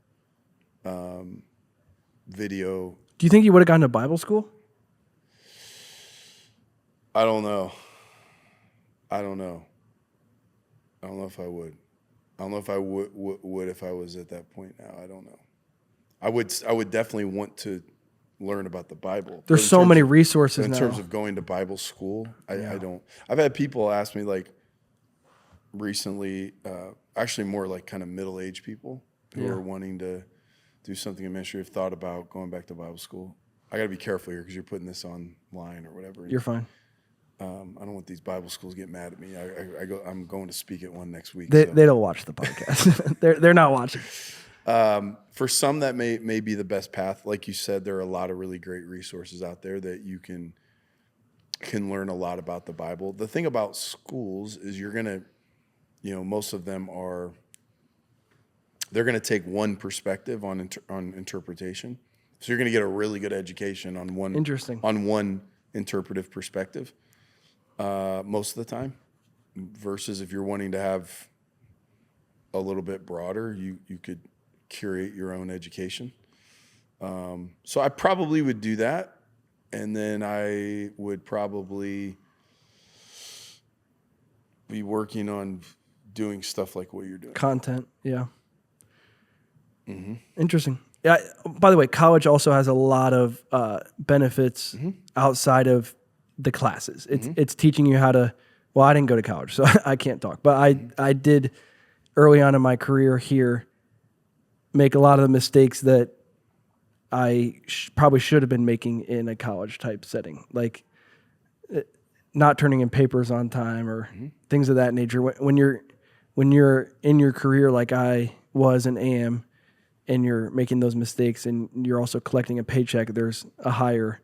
video. Do you think you would have gone to Bible school? I don't know if I would. I don't know if I would if I was at that point now. I don't know. I would definitely want to learn about the Bible. There's so many resources in now. terms of going to Bible school. I don't. I've had people ask me, like, recently, actually more like kind of middle-aged people who are wanting to do something in ministry, have thought about going back to Bible school. I got to be careful here because you're putting this online or whatever. You're fine. I don't want these Bible schools getting mad at me. I'm going to speak at one next week. They don't watch the podcast. they're not watching. For some, that may be the best path. Like you said, there are a lot of really great resources out there that you can learn a lot about the Bible. The thing about schools is you're gonna, most of them they're gonna take one perspective on interpretation. So you're gonna get a really good education on one interpretive perspective most of the time. Versus if you're wanting to have a little bit broader, you could curate your own education. So I probably would do that. And then I would probably be working on doing stuff like what you're doing. Content, yeah. Mm-hmm. Interesting. Yeah. By the way, college also has a lot of benefits outside of the classes. It's teaching you how to. Well, I didn't go to college, so I can't talk. But I did early on in my career here make a lot of the mistakes that I probably should have been making in a college type setting, like not turning in papers on time or things of that nature. When you're when you're in your career like I was and am, and you're making those mistakes and you're also collecting a paycheck, there's a higher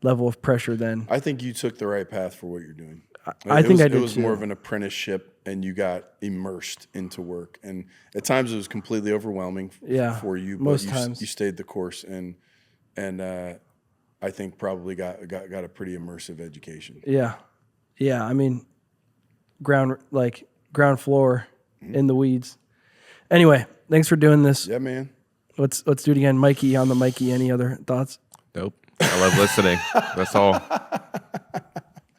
level of pressure than. I think you took the right path for what you're doing. I think I did It was too. more of an apprenticeship, and you got immersed into work. And at times it was completely overwhelming for you. But most times. You stayed the course, and I think probably got a pretty immersive education. Yeah. I mean, ground floor in the weeds. Anyway, thanks for doing this. Yeah, man. Let's do it again. Mikey on the Mikey. Any other thoughts? Nope. I love listening. That's all.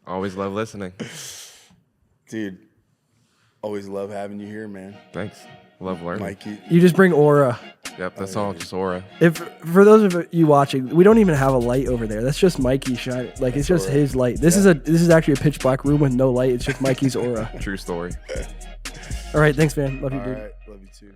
Always love listening. Dude, always love having you here, man. Thanks. Love learning. Mikey. You just bring aura. Yep, that's all. Just aura. If for those of you watching, we don't even have a light over there. That's just Mikey shining. Like it's just his light. This is actually a pitch black room with no light. It's just Mikey's aura. True story. All right, thanks, man. Love you, All dude. right. Love you too.